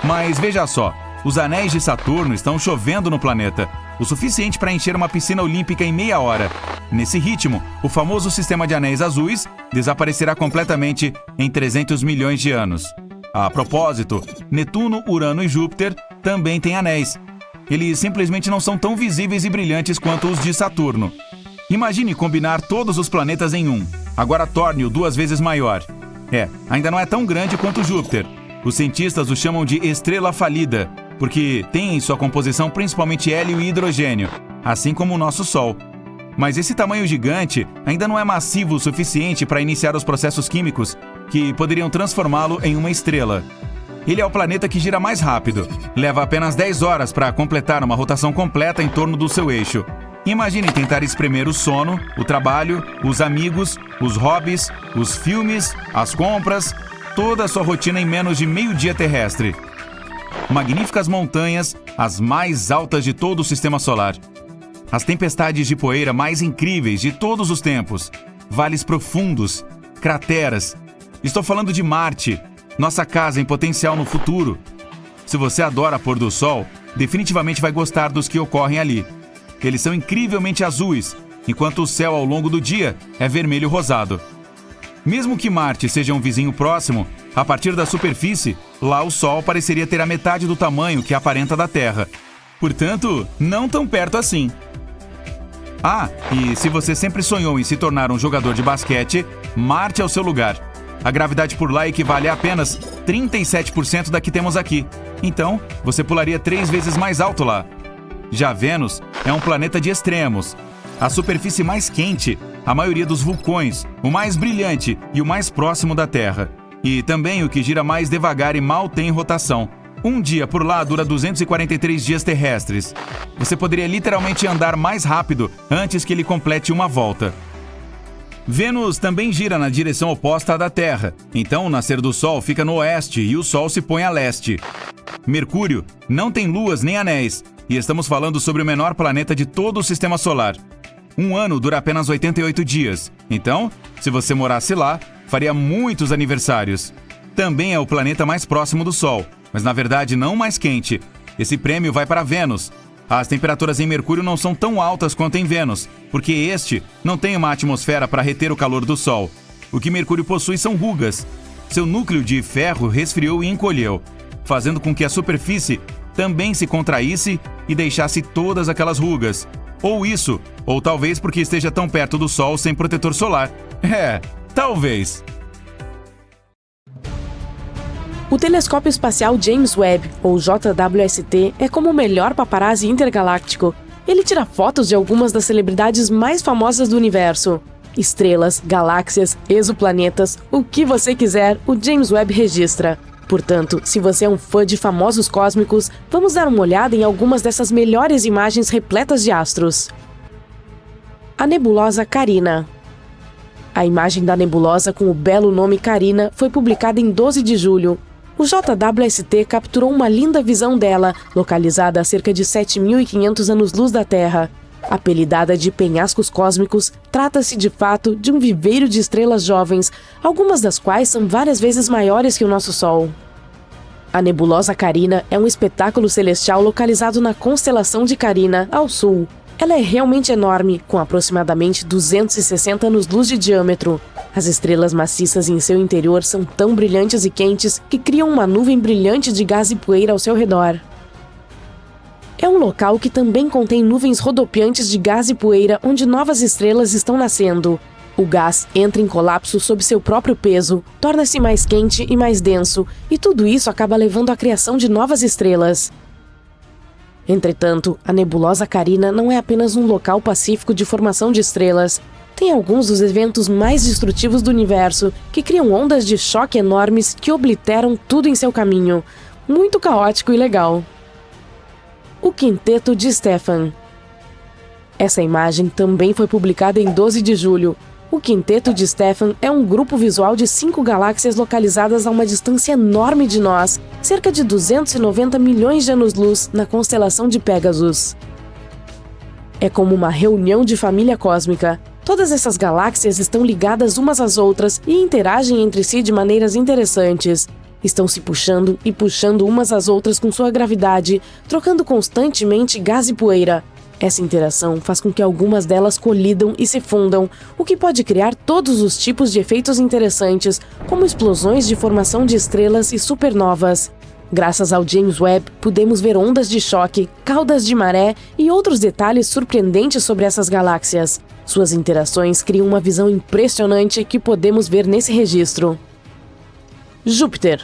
Mas veja só, os anéis de Saturno estão chovendo no planeta, o suficiente para encher uma piscina olímpica em meia hora. Nesse ritmo, o famoso sistema de anéis azuis desaparecerá completamente em 300 milhões de anos. A propósito, Netuno, Urano e Júpiter também têm anéis. Eles simplesmente não são tão visíveis e brilhantes quanto os de Saturno. Imagine combinar todos os planetas em um. Agora torne-o 2 vezes maior. Ainda não é tão grande quanto Júpiter. Os cientistas o chamam de estrela falida, porque tem em sua composição principalmente hélio e hidrogênio, assim como o nosso Sol. Mas esse tamanho gigante ainda não é massivo o suficiente para iniciar os processos químicos que poderiam transformá-lo em uma estrela. Ele é o planeta que gira mais rápido. Leva apenas 10 horas para completar uma rotação completa em torno do seu eixo. Imagine tentar espremer o sono, o trabalho, os amigos, os hobbies, os filmes, as compras, toda a sua rotina em menos de meio-dia terrestre. Magníficas montanhas, as mais altas de todo o Sistema Solar. As tempestades de poeira mais incríveis de todos os tempos. Vales profundos, crateras. Estou falando de Marte, nossa casa em potencial no futuro. Se você adora pôr do sol, definitivamente vai gostar dos que ocorrem ali. Eles são incrivelmente azuis, enquanto o céu ao longo do dia é vermelho rosado. Mesmo que Marte seja um vizinho próximo, a partir da superfície, lá o Sol pareceria ter a metade do tamanho que aparenta da Terra. Portanto, não tão perto assim. Ah, e se você sempre sonhou em se tornar um jogador de basquete, Marte é o seu lugar. A gravidade por lá equivale a apenas 37% da que temos aqui. Então, você pularia 3 vezes mais alto lá. Já Vênus é um planeta de extremos. A superfície mais quente, a maioria dos vulcões, o mais brilhante e o mais próximo da Terra. E também o que gira mais devagar e mal tem rotação. Um dia por lá dura 243 dias terrestres. Você poderia literalmente andar mais rápido antes que ele complete uma volta. Vênus também gira na direção oposta à da Terra, então o nascer do Sol fica no oeste e o Sol se põe a leste. Mercúrio não tem luas nem anéis, e estamos falando sobre o menor planeta de todo o Sistema Solar. Um ano dura apenas 88 dias, então, se você morasse lá, faria muitos aniversários. Também é o planeta mais próximo do Sol, mas na verdade não mais quente. Esse prêmio vai para Vênus. As temperaturas em Mercúrio não são tão altas quanto em Vênus, porque este não tem uma atmosfera para reter o calor do Sol. O que Mercúrio possui são rugas. Seu núcleo de ferro resfriou e encolheu, fazendo com que a superfície também se contraísse e deixasse todas aquelas rugas. Ou isso, ou talvez porque esteja tão perto do Sol sem protetor solar. Talvez. O telescópio espacial James Webb, ou JWST, é como o melhor paparazzi intergaláctico. Ele tira fotos de algumas das celebridades mais famosas do universo. Estrelas, galáxias, exoplanetas, o que você quiser, o James Webb registra. Portanto, se você é um fã de famosos cósmicos, vamos dar uma olhada em algumas dessas melhores imagens repletas de astros. A nebulosa Carina. A imagem da nebulosa com o belo nome Carina foi publicada em 12 de julho. O JWST capturou uma linda visão dela, localizada a cerca de 7.500 anos-luz da Terra. Apelidada de penhascos cósmicos, trata-se de fato de um viveiro de estrelas jovens, algumas das quais são várias vezes maiores que o nosso Sol. A nebulosa Carina é um espetáculo celestial localizado na constelação de Carina, ao sul. Ela é realmente enorme, com aproximadamente 260 anos-luz de diâmetro. As estrelas maciças em seu interior são tão brilhantes e quentes que criam uma nuvem brilhante de gás e poeira ao seu redor. É um local que também contém nuvens rodopiantes de gás e poeira onde novas estrelas estão nascendo. O gás entra em colapso sob seu próprio peso, torna-se mais quente e mais denso, e tudo isso acaba levando à criação de novas estrelas. Entretanto, a nebulosa Carina não é apenas um local pacífico de formação de estrelas. Tem alguns dos eventos mais destrutivos do universo, que criam ondas de choque enormes que obliteram tudo em seu caminho. Muito caótico e legal. O Quinteto de Stefan. Essa imagem também foi publicada em 12 de julho. O Quinteto de Stefan é um grupo visual de 5 galáxias localizadas a uma distância enorme de nós, cerca de 290 milhões de anos-luz na constelação de Pégasus. É como uma reunião de família cósmica. Todas essas galáxias estão ligadas umas às outras e interagem entre si de maneiras interessantes. Estão se puxando e puxando umas às outras com sua gravidade, trocando constantemente gás e poeira. Essa interação faz com que algumas delas colidam e se fundam, o que pode criar todos os tipos de efeitos interessantes, como explosões de formação de estrelas e supernovas. Graças ao James Webb, podemos ver ondas de choque, caudas de maré e outros detalhes surpreendentes sobre essas galáxias. Suas interações criam uma visão impressionante que podemos ver nesse registro. Júpiter.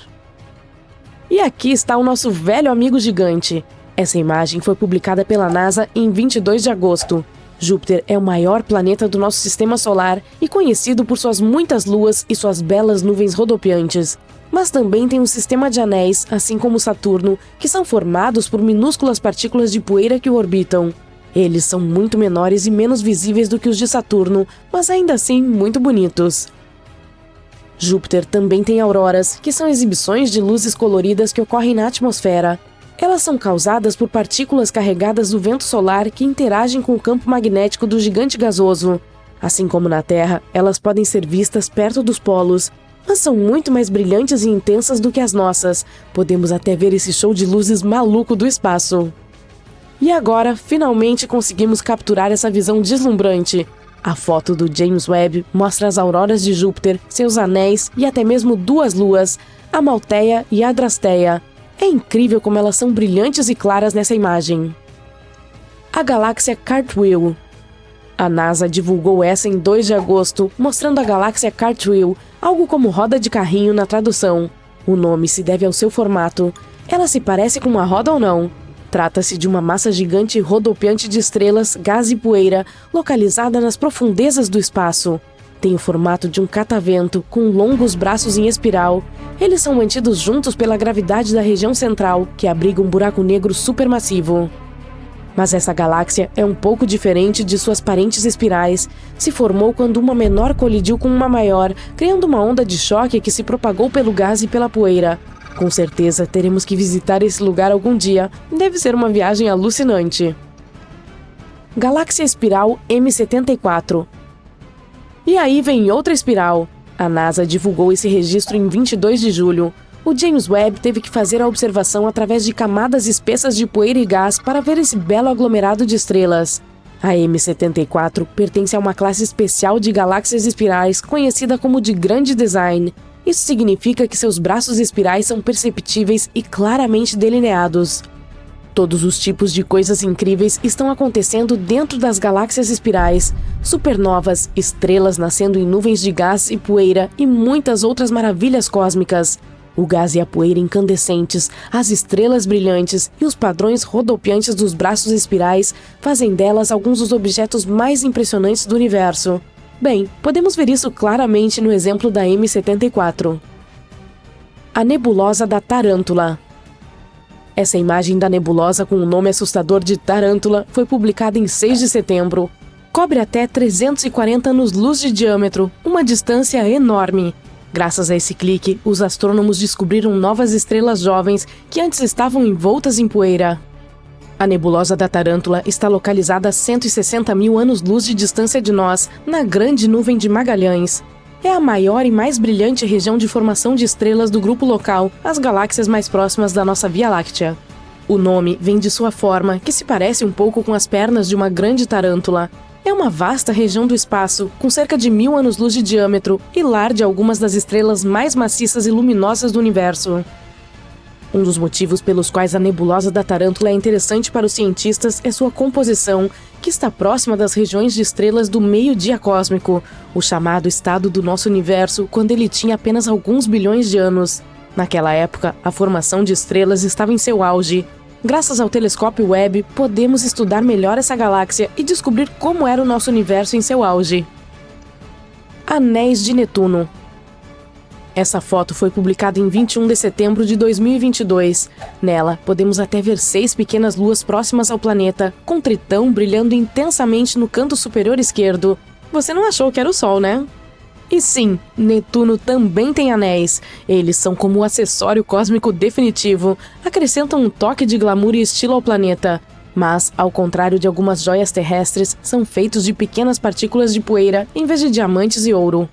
E aqui está o nosso velho amigo gigante. Essa imagem foi publicada pela NASA em 22 de agosto. Júpiter é o maior planeta do nosso sistema solar e conhecido por suas muitas luas e suas belas nuvens rodopiantes. Mas também tem um sistema de anéis, assim como Saturno, que são formados por minúsculas partículas de poeira que o orbitam. Eles são muito menores e menos visíveis do que os de Saturno, mas ainda assim muito bonitos. Júpiter também tem auroras, que são exibições de luzes coloridas que ocorrem na atmosfera. Elas são causadas por partículas carregadas do vento solar que interagem com o campo magnético do gigante gasoso. Assim como na Terra, elas podem ser vistas perto dos polos, mas são muito mais brilhantes e intensas do que as nossas. Podemos até ver esse show de luzes maluco do espaço. E agora, finalmente conseguimos capturar essa visão deslumbrante. A foto do James Webb mostra as auroras de Júpiter, seus anéis e até mesmo 2 luas, a Malteia e a Drastéia. É incrível como elas são brilhantes e claras nessa imagem. A galáxia Cartwheel. A NASA divulgou essa em 2 de agosto, mostrando a galáxia Cartwheel, algo como roda de carrinho na tradução. O nome se deve ao seu formato. Ela se parece com uma roda ou não? Trata-se de uma massa gigante rodopiante de estrelas, gás e poeira, localizada nas profundezas do espaço. Tem o formato de um catavento, com longos braços em espiral. Eles são mantidos juntos pela gravidade da região central, que abriga um buraco negro supermassivo. Mas essa galáxia é um pouco diferente de suas parentes espirais. Se formou quando uma menor colidiu com uma maior, criando uma onda de choque que se propagou pelo gás e pela poeira. Com certeza teremos que visitar esse lugar algum dia. Deve ser uma viagem alucinante. Galáxia Espiral M74. E aí vem outra espiral. A NASA divulgou esse registro em 22 de julho. O James Webb teve que fazer a observação através de camadas espessas de poeira e gás para ver esse belo aglomerado de estrelas. A M74 pertence a uma classe especial de galáxias espirais conhecida como de grande design. Isso significa que seus braços espirais são perceptíveis e claramente delineados. Todos os tipos de coisas incríveis estão acontecendo dentro das galáxias espirais. Supernovas, estrelas nascendo em nuvens de gás e poeira e muitas outras maravilhas cósmicas. O gás e a poeira incandescentes, as estrelas brilhantes e os padrões rodopiantes dos braços espirais fazem delas alguns dos objetos mais impressionantes do universo. Bem, podemos ver isso claramente no exemplo da M74. A nebulosa da Tarântula. Essa imagem da nebulosa com o nome assustador de Tarântula foi publicada em 6 de setembro. Cobre até 340 anos-luz de diâmetro, uma distância enorme. Graças a esse clique, os astrônomos descobriram novas estrelas jovens que antes estavam envoltas em poeira. A nebulosa da Tarântula está localizada a 160 mil anos-luz de distância de nós, na Grande Nuvem de Magalhães. É a maior e mais brilhante região de formação de estrelas do grupo local, as galáxias mais próximas da nossa Via Láctea. O nome vem de sua forma, que se parece um pouco com as pernas de uma grande tarântula. É uma vasta região do espaço, com cerca de 1000 anos-luz de diâmetro e lar de algumas das estrelas mais maciças e luminosas do universo. Um dos motivos pelos quais a nebulosa da Tarântula é interessante para os cientistas é sua composição, que está próxima das regiões de estrelas do meio-dia cósmico, o chamado estado do nosso universo quando ele tinha apenas alguns bilhões de anos. Naquela época, a formação de estrelas estava em seu auge. Graças ao telescópio Webb, podemos estudar melhor essa galáxia e descobrir como era o nosso universo em seu auge. Anéis de Netuno. Essa foto foi publicada em 21 de setembro de 2022. Nela, podemos até ver 6 pequenas luas próximas ao planeta, com Tritão brilhando intensamente no canto superior esquerdo. Você não achou que era o Sol, né? E sim, Netuno também tem anéis. Eles são como o acessório cósmico definitivo, acrescentam um toque de glamour e estilo ao planeta. Mas, ao contrário de algumas joias terrestres, são feitos de pequenas partículas de poeira em vez de diamantes e ouro.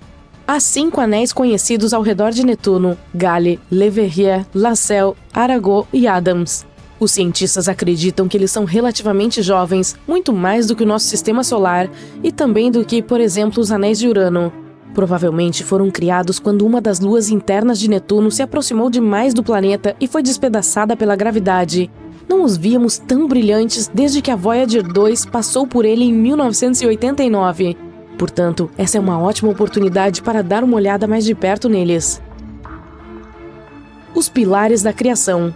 Há 5 anéis conhecidos ao redor de Netuno: Gale, Le Verrier, Lassell, Arago e Adams. Os cientistas acreditam que eles são relativamente jovens, muito mais do que o nosso sistema solar, e também do que, por exemplo, os anéis de Urano. Provavelmente foram criados quando uma das luas internas de Netuno se aproximou demais do planeta e foi despedaçada pela gravidade. Não os víamos tão brilhantes desde que a Voyager 2 passou por ele em 1989. Portanto, essa é uma ótima oportunidade para dar uma olhada mais de perto neles. Os Pilares da Criação.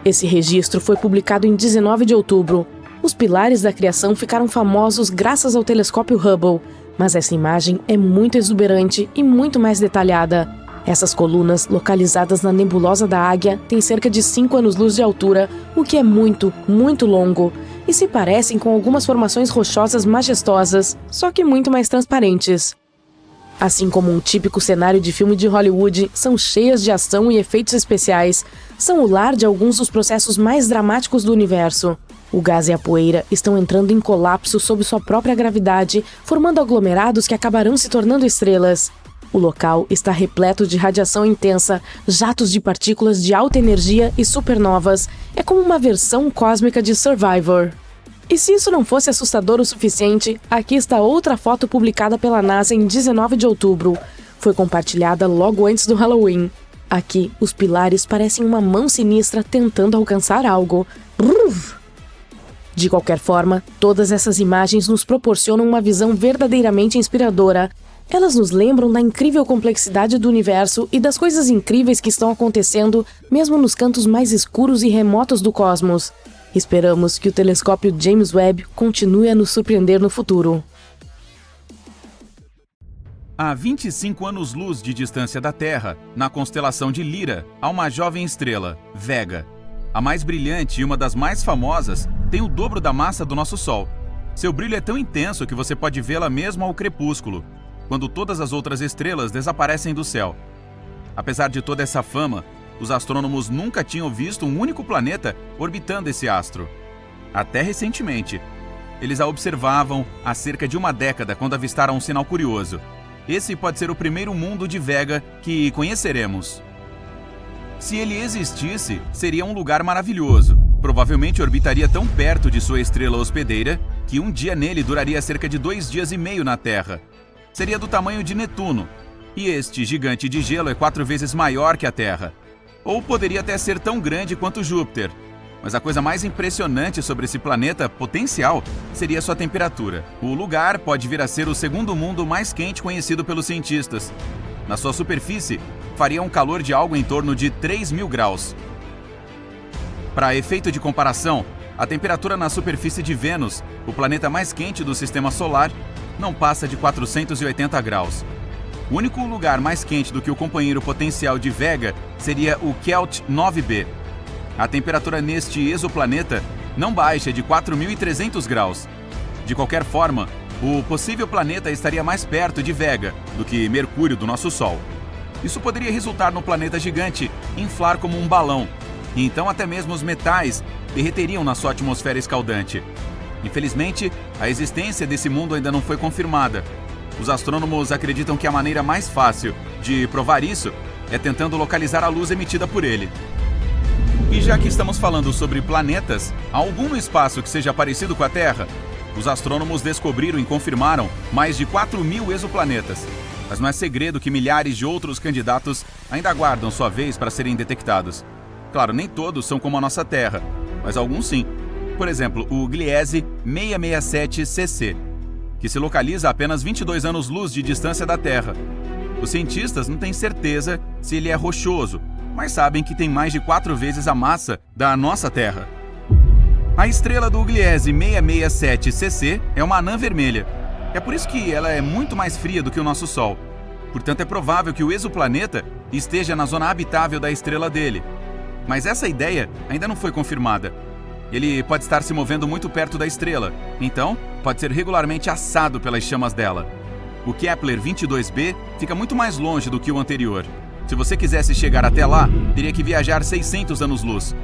Esse registro foi publicado em 19 de outubro. Os Pilares da Criação ficaram famosos graças ao telescópio Hubble, mas essa imagem é muito exuberante e muito mais detalhada. Essas colunas, localizadas na nebulosa da Águia, têm cerca de 5 anos-luz de altura, o que é muito, muito longo, e se parecem com algumas formações rochosas majestosas, só que muito mais transparentes. Assim como um típico cenário de filme de Hollywood, são cheias de ação e efeitos especiais. São o lar de alguns dos processos mais dramáticos do universo. O gás e a poeira estão entrando em colapso sob sua própria gravidade, formando aglomerados que acabarão se tornando estrelas. O local está repleto de radiação intensa, jatos de partículas de alta energia e supernovas. É como uma versão cósmica de Survivor. E se isso não fosse assustador o suficiente, aqui está outra foto publicada pela NASA em 19 de outubro. Foi compartilhada logo antes do Halloween. Aqui, os pilares parecem uma mão sinistra tentando alcançar algo. De qualquer forma, todas essas imagens nos proporcionam uma visão verdadeiramente inspiradora. Elas nos lembram da incrível complexidade do universo e das coisas incríveis que estão acontecendo, mesmo nos cantos mais escuros e remotos do cosmos. Esperamos que o telescópio James Webb continue a nos surpreender no futuro. A 25 anos-luz de distância da Terra, na constelação de Lira, há uma jovem estrela, Vega. A mais brilhante e uma das mais famosas tem o dobro da massa do nosso Sol. Seu brilho é tão intenso que você pode vê-la mesmo ao crepúsculo, quando todas as outras estrelas desaparecem do céu. Apesar de toda essa fama, os astrônomos nunca tinham visto um único planeta orbitando esse astro. Até recentemente. Eles a observavam há cerca de uma década quando avistaram um sinal curioso. Esse pode ser o primeiro mundo de Vega que conheceremos. Se ele existisse, seria um lugar maravilhoso. Provavelmente orbitaria tão perto de sua estrela hospedeira que um dia nele duraria cerca de 2 dias e meio na Terra. Seria do tamanho de Netuno, e este gigante de gelo é 4 vezes maior que a Terra. Ou poderia até ser tão grande quanto Júpiter. Mas a coisa mais impressionante sobre esse planeta potencial seria sua temperatura. O lugar pode vir a ser o segundo mundo mais quente conhecido pelos cientistas. Na sua superfície, faria um calor de algo em torno de 3.000 graus. Para efeito de comparação, a temperatura na superfície de Vênus, o planeta mais quente do Sistema Solar, não passa de 480 graus. O único lugar mais quente do que o companheiro potencial de Vega seria o Kelt 9b. A temperatura neste exoplaneta não baixa de 4.300 graus. De qualquer forma, o possível planeta estaria mais perto de Vega do que Mercúrio do nosso Sol. Isso poderia resultar no planeta gigante inflar como um balão, e então até mesmo os metais derreteriam na sua atmosfera escaldante. Infelizmente, a existência desse mundo ainda não foi confirmada. Os astrônomos acreditam que a maneira mais fácil de provar isso é tentando localizar a luz emitida por ele. E já que estamos falando sobre planetas, há algum no espaço que seja parecido com a Terra? Os astrônomos descobriram e confirmaram mais de 4.000 exoplanetas. Mas não é segredo que milhares de outros candidatos ainda aguardam sua vez para serem detectados. Claro, nem todos são como a nossa Terra, mas alguns sim. Por exemplo, o Gliese 667cc, que se localiza a apenas 22 anos-luz de distância da Terra. Os cientistas não têm certeza se ele é rochoso, mas sabem que tem mais de 4 vezes a massa da nossa Terra. A estrela do Gliese 667cc é uma anã vermelha. É por isso que ela é muito mais fria do que o nosso Sol. Portanto, é provável que o exoplaneta esteja na zona habitável da estrela dele. Mas essa ideia ainda não foi confirmada. Ele pode estar se movendo muito perto da estrela, então pode ser regularmente assado pelas chamas dela. O Kepler 22b fica muito mais longe do que o anterior. Se você quisesse chegar até lá, teria que viajar 600 anos-luz.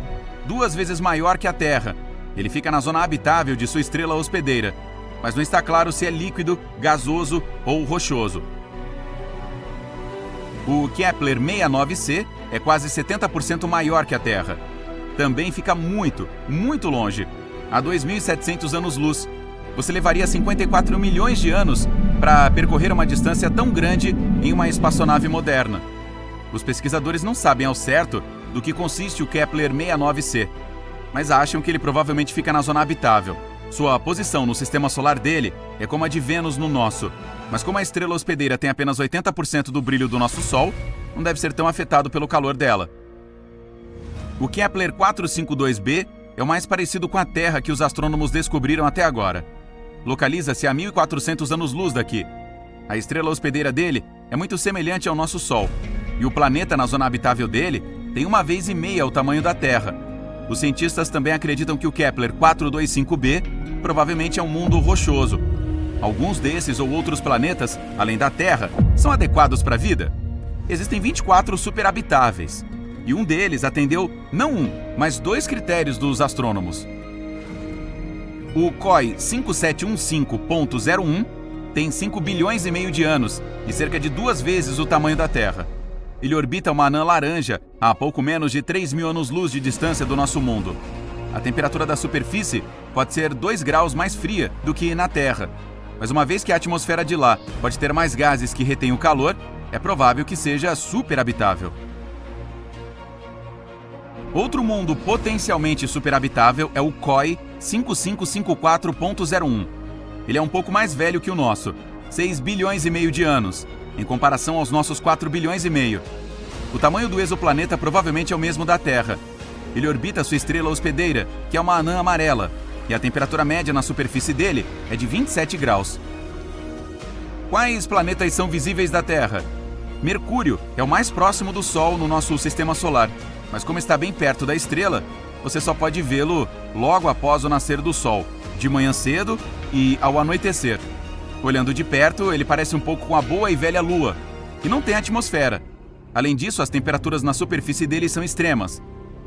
2 vezes maior que a Terra. Ele fica na zona habitável de sua estrela hospedeira, mas não está claro se é líquido, gasoso ou rochoso. O Kepler 69c é quase 70% maior que a Terra. Também fica muito, muito longe, a 2.700 anos-luz. Você levaria 54 milhões de anos para percorrer uma distância tão grande em uma espaçonave moderna. Os pesquisadores não sabem ao certo do que consiste o Kepler 69c, mas acham que ele provavelmente fica na zona habitável. Sua posição no sistema solar dele é como a de Vênus no nosso, mas como a estrela hospedeira tem apenas 80% do brilho do nosso Sol, não deve ser tão afetado pelo calor dela. O Kepler 452b é o mais parecido com a Terra que os astrônomos descobriram até agora. Localiza-se a 1.400 anos-luz daqui. A estrela hospedeira dele é muito semelhante ao nosso Sol, e o planeta na zona habitável dele tem 1,5 vezes o tamanho da Terra. Os cientistas também acreditam que o Kepler 425b provavelmente é um mundo rochoso. Alguns desses ou outros planetas, além da Terra, são adequados para a vida. Existem 24 superhabitáveis, e um deles atendeu não um, mas 2 critérios dos astrônomos. O COI 5715.01 tem 5 bilhões e meio de anos e cerca de 2 vezes o tamanho da Terra. Ele orbita uma anã laranja a pouco menos de 3.000 anos-luz de distância do nosso mundo. A temperatura da superfície pode ser 2 graus mais fria do que na Terra, mas uma vez que a atmosfera de lá pode ter mais gases que retêm o calor, é provável que seja superhabitável. Outro mundo potencialmente superabitável é o COI 5554.01. Ele é um pouco mais velho que o nosso, 6 bilhões e meio de anos, em comparação aos nossos 4 bilhões e meio. O tamanho do exoplaneta provavelmente é o mesmo da Terra. Ele orbita sua estrela hospedeira, que é uma anã amarela, e a temperatura média na superfície dele é de 27 graus. Quais planetas são visíveis da Terra? Mercúrio é o mais próximo do Sol no nosso sistema solar, mas como está bem perto da estrela, você só pode vê-lo logo após o nascer do Sol, de manhã cedo e ao anoitecer. Olhando de perto, ele parece um pouco com a boa e velha Lua, e não tem atmosfera. Além disso, as temperaturas na superfície dele são extremas,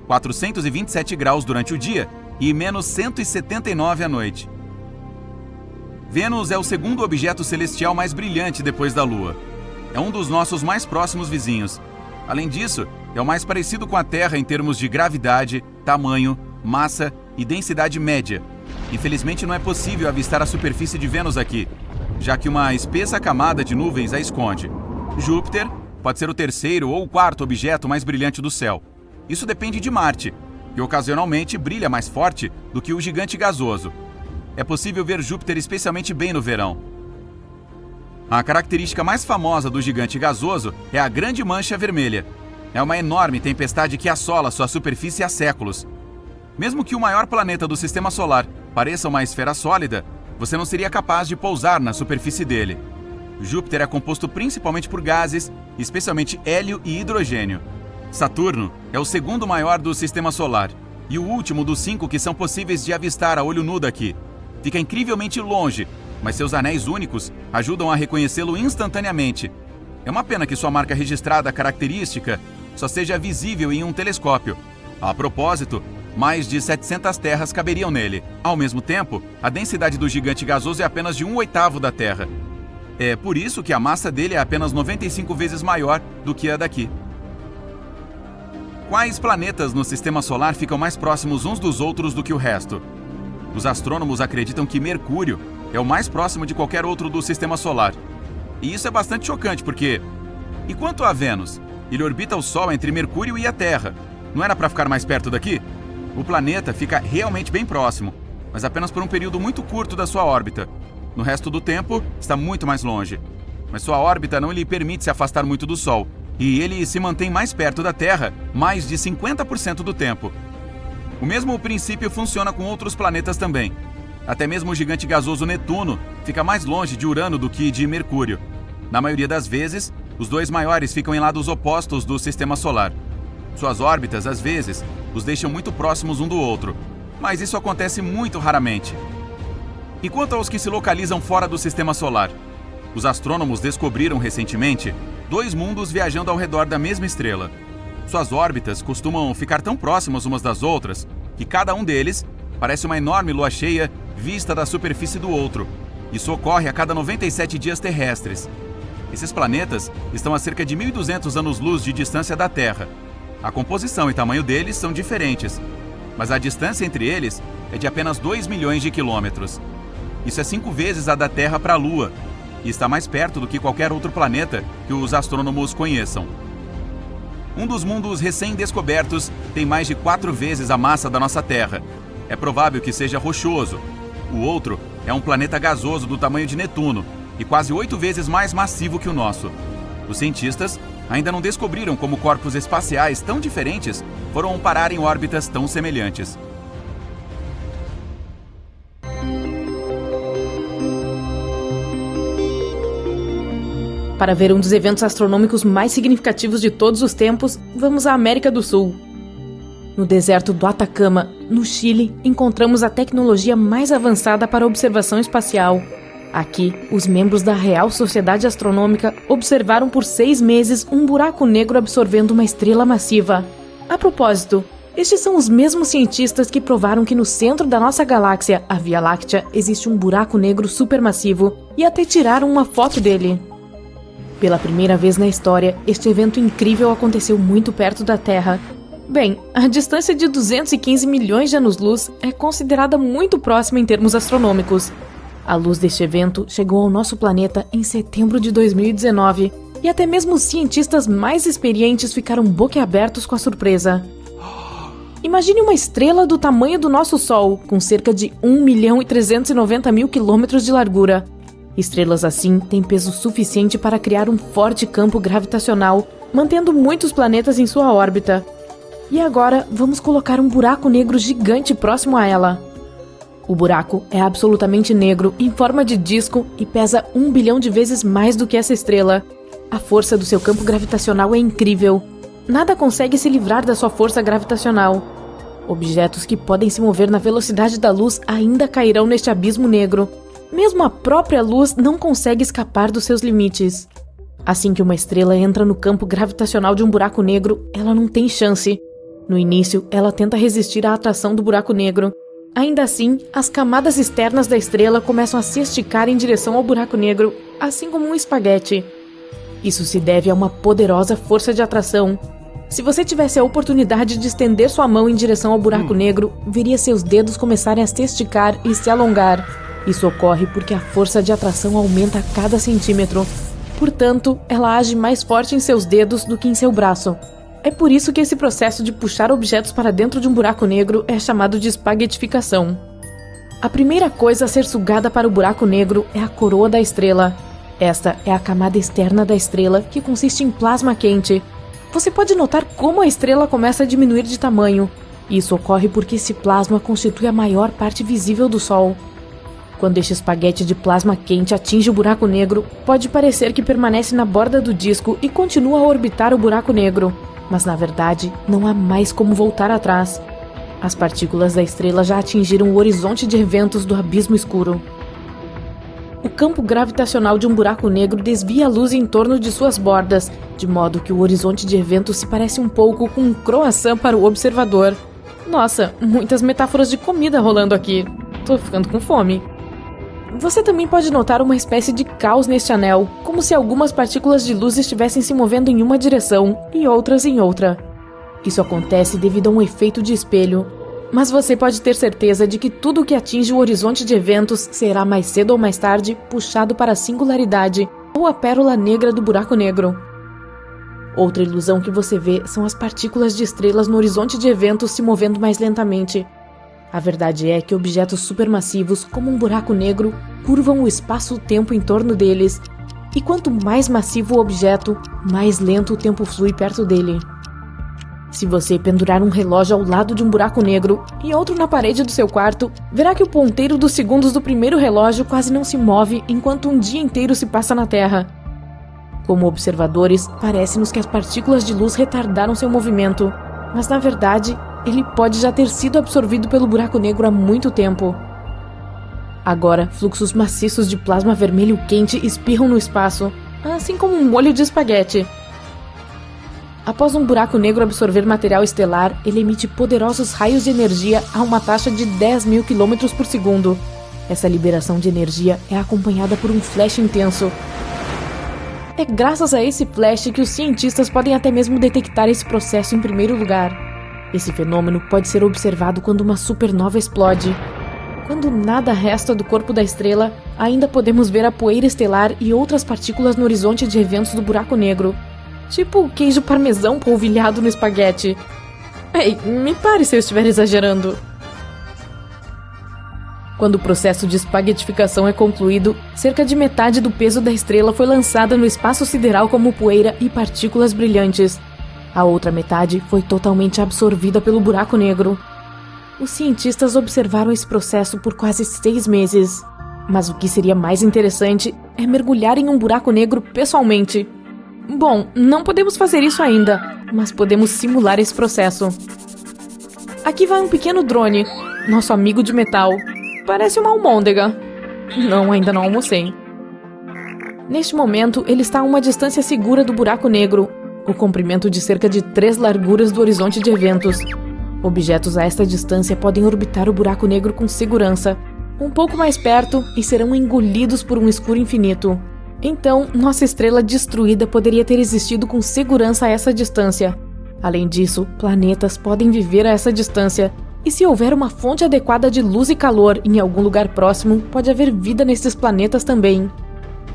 427 graus durante o dia e menos 179 à noite. Vênus é o segundo objeto celestial mais brilhante depois da Lua. É um dos nossos mais próximos vizinhos. Além disso, é o mais parecido com a Terra em termos de gravidade, tamanho, massa e densidade média. Infelizmente, não é possível avistar a superfície de Vênus aqui, já que uma espessa camada de nuvens a esconde. Júpiter pode ser o terceiro ou o quarto objeto mais brilhante do céu. Isso depende de Marte, que ocasionalmente brilha mais forte do que o gigante gasoso. É possível ver Júpiter especialmente bem no verão. A característica mais famosa do gigante gasoso é a Grande Mancha Vermelha. É uma enorme tempestade que assola sua superfície há séculos. Mesmo que o maior planeta do Sistema Solar pareça uma esfera sólida, você não seria capaz de pousar na superfície dele. Júpiter é composto principalmente por gases, especialmente hélio e hidrogênio. Saturno é o segundo maior do Sistema Solar e o último dos 5 que são possíveis de avistar a olho nu daqui. Fica incrivelmente longe, mas seus anéis únicos ajudam a reconhecê-lo instantaneamente. É uma pena que sua marca registrada característica só seja visível em um telescópio. A propósito, mais de 700 terras caberiam nele. Ao mesmo tempo, a densidade do gigante gasoso é apenas de 1/8 da Terra. É por isso que a massa dele é apenas 95 vezes maior do que a daqui. Quais planetas no Sistema Solar ficam mais próximos uns dos outros do que o resto? Os astrônomos acreditam que Mercúrio é o mais próximo de qualquer outro do Sistema Solar. E isso é bastante chocante porque... E quanto a Vênus? Ele orbita o Sol entre Mercúrio e a Terra. Não era para ficar mais perto daqui? O planeta fica realmente bem próximo, mas apenas por um período muito curto da sua órbita. No resto do tempo, está muito mais longe. Mas sua órbita não lhe permite se afastar muito do Sol, e ele se mantém mais perto da Terra mais de 50% do tempo. O mesmo princípio funciona com outros planetas também. Até mesmo o gigante gasoso Netuno fica mais longe de Urano do que de Mercúrio. Na maioria das vezes, os dois maiores ficam em lados opostos do Sistema Solar. Suas órbitas, às vezes, os deixam muito próximos um do outro, mas isso acontece muito raramente. E quanto aos que se localizam fora do Sistema Solar? Os astrônomos descobriram recentemente 2 mundos viajando ao redor da mesma estrela. Suas órbitas costumam ficar tão próximas umas das outras que cada um deles parece uma enorme lua cheia vista da superfície do outro. Isso ocorre a cada 97 dias terrestres. Esses planetas estão a cerca de 1.200 anos-luz de distância da Terra. A composição e tamanho deles são diferentes, mas a distância entre eles é de apenas 2 milhões de quilômetros. Isso é 5 vezes a da Terra para a Lua, e está mais perto do que qualquer outro planeta que os astrônomos conheçam. Um dos mundos recém-descobertos tem mais de 4 vezes a massa da nossa Terra. É provável que seja rochoso. O outro é um planeta gasoso do tamanho de Netuno e quase 8 vezes mais massivo que o nosso. Os cientistas ainda não descobriram como corpos espaciais tão diferentes foram parar em órbitas tão semelhantes. Para ver um dos eventos astronômicos mais significativos de todos os tempos, vamos à América do Sul. No deserto do Atacama, no Chile, encontramos a tecnologia mais avançada para observação espacial. Aqui, os membros da Real Sociedade Astronômica observaram por 6 meses um buraco negro absorvendo uma estrela massiva. A propósito, estes são os mesmos cientistas que provaram que no centro da nossa galáxia, a Via Láctea, existe um buraco negro supermassivo e até tiraram uma foto dele. Pela primeira vez na história, este evento incrível aconteceu muito perto da Terra. Bem, a distância de 215 milhões de anos-luz é considerada muito próxima em termos astronômicos. A luz deste evento chegou ao nosso planeta em setembro de 2019, e até mesmo os cientistas mais experientes ficaram boquiabertos com a surpresa. Imagine uma estrela do tamanho do nosso Sol, com cerca de 1.390.000 quilômetros de largura. Estrelas assim têm peso suficiente para criar um forte campo gravitacional, mantendo muitos planetas em sua órbita. E agora, vamos colocar um buraco negro gigante próximo a ela. O buraco é absolutamente negro, em forma de disco e pesa 1 bilhão de vezes mais do que essa estrela. A força do seu campo gravitacional é incrível. Nada consegue se livrar da sua força gravitacional. Objetos que podem se mover na velocidade da luz ainda cairão neste abismo negro. Mesmo a própria luz não consegue escapar dos seus limites. Assim que uma estrela entra no campo gravitacional de um buraco negro, ela não tem chance. No início, ela tenta resistir à atração do buraco negro. Ainda assim, as camadas externas da estrela começam a se esticar em direção ao buraco negro, assim como um espaguete. Isso se deve a uma poderosa força de atração. Se você tivesse a oportunidade de estender sua mão em direção ao buraco negro, veria seus dedos começarem a se esticar e se alongar. Isso ocorre porque a força de atração aumenta a cada centímetro. Portanto, ela age mais forte em seus dedos do que em seu braço. É por isso que esse processo de puxar objetos para dentro de um buraco negro é chamado de espaguetificação. A primeira coisa a ser sugada para o buraco negro é a coroa da estrela. Esta é a camada externa da estrela, que consiste em plasma quente. Você pode notar como a estrela começa a diminuir de tamanho. Isso ocorre porque esse plasma constitui a maior parte visível do Sol. Quando este espaguete de plasma quente atinge o buraco negro, pode parecer que permanece na borda do disco e continua a orbitar o buraco negro. Mas na verdade, não há mais como voltar atrás. As partículas da estrela já atingiram o horizonte de eventos do abismo escuro. O campo gravitacional de um buraco negro desvia a luz em torno de suas bordas, de modo que o horizonte de eventos se parece um pouco com um croissant para o observador. Nossa, muitas metáforas de comida rolando aqui. Tô ficando com fome. Você também pode notar uma espécie de caos neste anel, como se algumas partículas de luz estivessem se movendo em uma direção e outras em outra. Isso acontece devido a um efeito de espelho. Mas você pode ter certeza de que tudo que atinge o horizonte de eventos será mais cedo ou mais tarde puxado para a singularidade ou a pérola negra do buraco negro. Outra ilusão que você vê são as partículas de estrelas no horizonte de eventos se movendo mais lentamente. A verdade é que objetos supermassivos, como um buraco negro, curvam o espaço-tempo em torno deles, e quanto mais massivo o objeto, mais lento o tempo flui perto dele. Se você pendurar um relógio ao lado de um buraco negro e outro na parede do seu quarto, verá que o ponteiro dos segundos do primeiro relógio quase não se move enquanto um dia inteiro se passa na Terra. Como observadores, parece-nos que as partículas de luz retardaram seu movimento, mas na verdade, ele pode já ter sido absorvido pelo buraco negro há muito tempo. Agora, fluxos maciços de plasma vermelho quente espirram no espaço, assim como um molho de espaguete. Após um buraco negro absorver material estelar, ele emite poderosos raios de energia a uma taxa de 10.000 km por segundo. Essa liberação de energia é acompanhada por um flash intenso. É graças a esse flash que os cientistas podem até mesmo detectar esse processo em primeiro lugar. Esse fenômeno pode ser observado quando uma supernova explode. Quando nada resta do corpo da estrela, ainda podemos ver a poeira estelar e outras partículas no horizonte de eventos do buraco negro. Tipo o queijo parmesão polvilhado no espaguete. Ei, me pare se eu estiver exagerando. Quando o processo de espaguetificação é concluído, cerca de metade do peso da estrela foi lançada no espaço sideral como poeira e partículas brilhantes. A outra metade foi totalmente absorvida pelo buraco negro. Os cientistas observaram esse processo por quase 6 meses. Mas o que seria mais interessante é mergulhar em um buraco negro pessoalmente. Bom, não podemos fazer isso ainda, mas podemos simular esse processo. Aqui vai um pequeno drone, nosso amigo de metal. Parece uma almôndega. Não, ainda não almocei. Neste momento, ele está a uma distância segura do buraco negro, o comprimento de cerca de 3 larguras do horizonte de eventos. Objetos a esta distância podem orbitar o buraco negro com segurança, um pouco mais perto e serão engolidos por um escuro infinito. Então, nossa estrela destruída poderia ter existido com segurança a essa distância. Além disso, planetas podem viver a essa distância, e se houver uma fonte adequada de luz e calor em algum lugar próximo, pode haver vida nesses planetas também.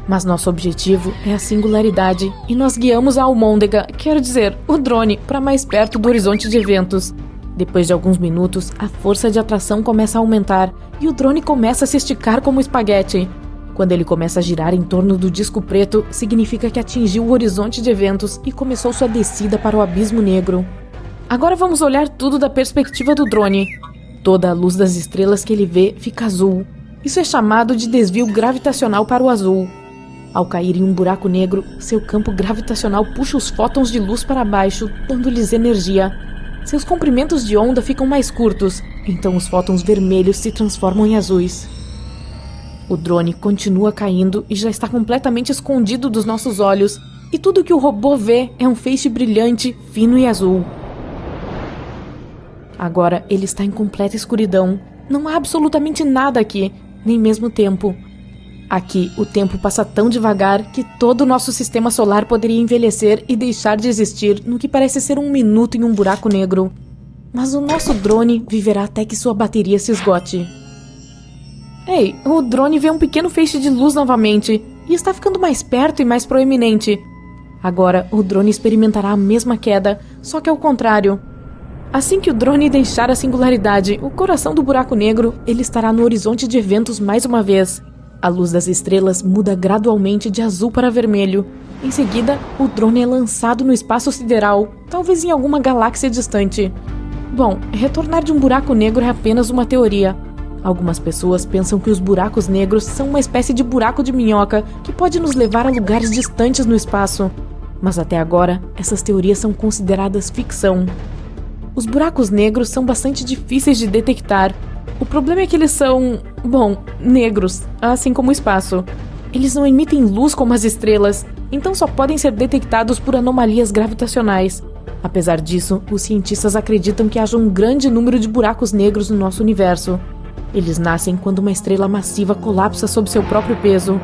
Mas nosso objetivo é a singularidade, e nós guiamos a almôndega, quero dizer, o drone, para mais perto do horizonte de eventos. Depois de alguns minutos, a força de atração começa a aumentar e o drone começa a se esticar como espaguete. Quando ele começa a girar em torno do disco preto, significa que atingiu o horizonte de eventos e começou sua descida para o abismo negro. Agora vamos olhar tudo da perspectiva do drone. Toda a luz das estrelas que ele vê fica azul. Isso é chamado de desvio gravitacional para o azul. Ao cair em um buraco negro, seu campo gravitacional puxa os fótons de luz para baixo, dando-lhes energia. Seus comprimentos de onda ficam mais curtos, então os fótons vermelhos se transformam em azuis. O drone continua caindo e já está completamente escondido dos nossos olhos, e tudo que o robô vê é um feixe brilhante, fino e azul. Agora ele está em completa escuridão. Não há absolutamente nada aqui, nem mesmo tempo. Aqui, o tempo passa tão devagar que todo o nosso sistema solar poderia envelhecer e deixar de existir no que parece ser um minuto em um buraco negro. Mas o nosso drone viverá até que sua bateria se esgote. Ei, o drone vê um pequeno feixe de luz novamente e está ficando mais perto e mais proeminente. Agora, o drone experimentará a mesma queda, só que ao contrário. Assim que o drone deixar a singularidade, o coração do buraco negro, ele estará no horizonte de eventos mais uma vez. A luz das estrelas muda gradualmente de azul para vermelho. Em seguida, o drone é lançado no espaço sideral, talvez em alguma galáxia distante. Bom, retornar de um buraco negro é apenas uma teoria. Algumas pessoas pensam que os buracos negros são uma espécie de buraco de minhoca que pode nos levar a lugares distantes no espaço. Mas até agora, essas teorias são consideradas ficção. Os buracos negros são bastante difíceis de detectar. O problema é que eles são, negros, assim como o espaço. Eles não emitem luz como as estrelas, então só podem ser detectados por anomalias gravitacionais. Apesar disso, os cientistas acreditam que haja um grande número de buracos negros no nosso universo. Eles nascem quando uma estrela massiva colapsa sob seu próprio peso.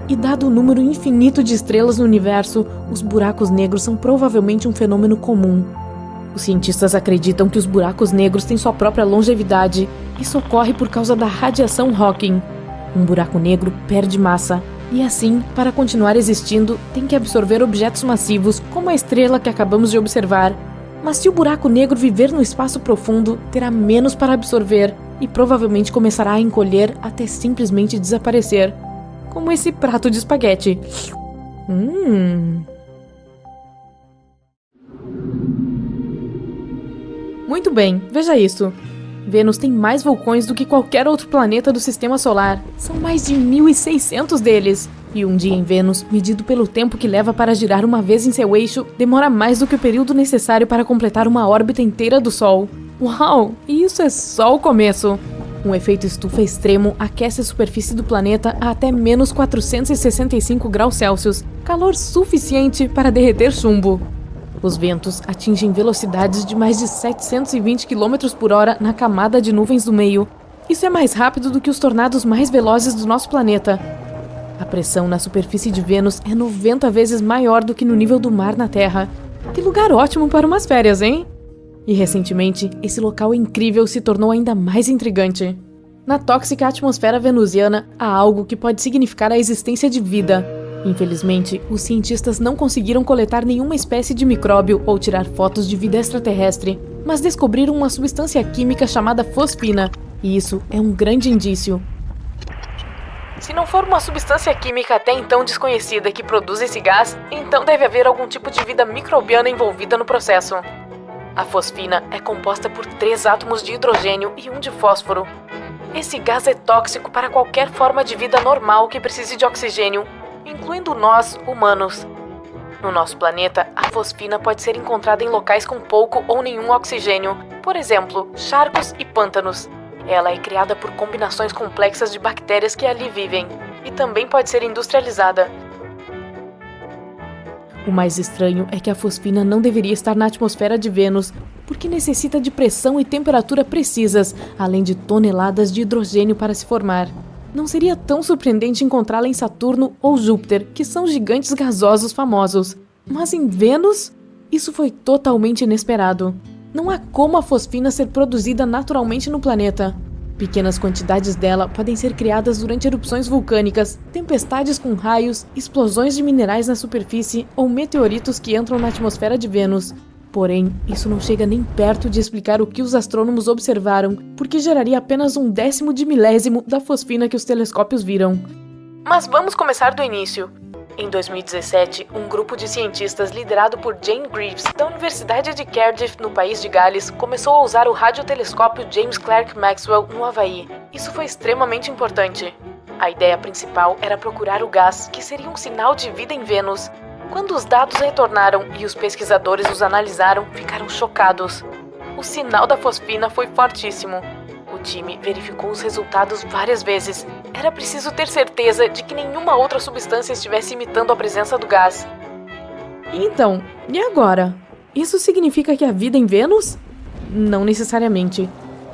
E dado o número infinito de estrelas no universo, os buracos negros são provavelmente um fenômeno comum. Os cientistas acreditam que os buracos negros têm sua própria longevidade. Isso ocorre por causa da radiação Hawking. Um buraco negro perde massa, e assim, para continuar existindo, tem que absorver objetos massivos, como a estrela que acabamos de observar. Mas se o buraco negro viver no espaço profundo, terá menos para absorver, e provavelmente começará a encolher até simplesmente desaparecer. Como esse prato de espaguete. Muito bem, veja isso. Vênus tem mais vulcões do que qualquer outro planeta do Sistema Solar. São mais de 1.600 deles. E um dia em Vênus, medido pelo tempo que leva para girar uma vez em seu eixo, demora mais do que o período necessário para completar uma órbita inteira do Sol. Uau! E isso é só o começo! Um efeito estufa extremo aquece a superfície do planeta a até menos 465 graus Celsius, calor suficiente para derreter chumbo. Os ventos atingem velocidades de mais de 720 km por hora na camada de nuvens do meio. Isso é mais rápido do que os tornados mais velozes do nosso planeta. A pressão na superfície de Vênus é 90 vezes maior do que no nível do mar na Terra. Que lugar ótimo para umas férias, hein? E recentemente, esse local incrível se tornou ainda mais intrigante. Na tóxica atmosfera venusiana, há algo que pode significar a existência de vida. Infelizmente, os cientistas não conseguiram coletar nenhuma espécie de micróbio ou tirar fotos de vida extraterrestre, mas descobriram uma substância química chamada fosfina, e isso é um grande indício. Se não for uma substância química até então desconhecida que produz esse gás, então deve haver algum tipo de vida microbiana envolvida no processo. A fosfina é composta por 3 átomos de hidrogênio e 1 de fósforo. Esse gás é tóxico para qualquer forma de vida normal que precise de oxigênio, incluindo nós, humanos. No nosso planeta, a fosfina pode ser encontrada em locais com pouco ou nenhum oxigênio, por exemplo, charcos e pântanos. Ela é criada por combinações complexas de bactérias que ali vivem, e também pode ser industrializada. O mais estranho é que a fosfina não deveria estar na atmosfera de Vênus, porque necessita de pressão e temperatura precisas, além de toneladas de hidrogênio para se formar. Não seria tão surpreendente encontrá-la em Saturno ou Júpiter, que são gigantes gasosos famosos. Mas em Vênus, isso foi totalmente inesperado. Não há como a fosfina ser produzida naturalmente no planeta. Pequenas quantidades dela podem ser criadas durante erupções vulcânicas, tempestades com raios, explosões de minerais na superfície ou meteoritos que entram na atmosfera de Vênus. Porém, isso não chega nem perto de explicar o que os astrônomos observaram, porque geraria apenas 1/10 de milésimo da fosfina que os telescópios viram. Mas vamos começar do início. Em 2017, um grupo de cientistas liderado por Jane Greaves, da Universidade de Cardiff, no país de Gales, começou a usar o radiotelescópio James Clerk Maxwell no Havaí. Isso foi extremamente importante. A ideia principal era procurar o gás, que seria um sinal de vida em Vênus. Quando os dados retornaram e os pesquisadores os analisaram, ficaram chocados. O sinal da fosfina foi fortíssimo. O time verificou os resultados várias vezes. Era preciso ter certeza de que nenhuma outra substância estivesse imitando a presença do gás. Então, e agora? Isso significa que há vida em Vênus? Não necessariamente.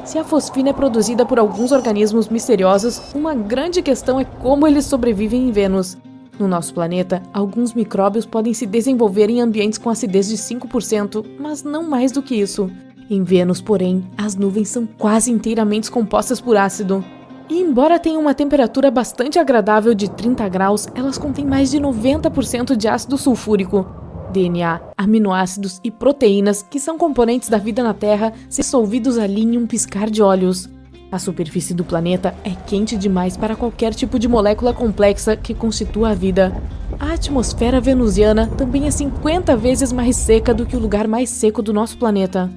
Se a fosfina é produzida por alguns organismos misteriosos, uma grande questão é como eles sobrevivem em Vênus. No nosso planeta, alguns micróbios podem se desenvolver em ambientes com acidez de 5%, mas não mais do que isso. Em Vênus, porém, as nuvens são quase inteiramente compostas por ácido. E embora tenham uma temperatura bastante agradável de 30 graus, elas contêm mais de 90% de ácido sulfúrico. DNA, aminoácidos e proteínas, que são componentes da vida na Terra, se dissolvidos ali em um piscar de olhos. A superfície do planeta é quente demais para qualquer tipo de molécula complexa que constitua a vida. A atmosfera venusiana também é 50 vezes mais seca do que o lugar mais seco do nosso planeta.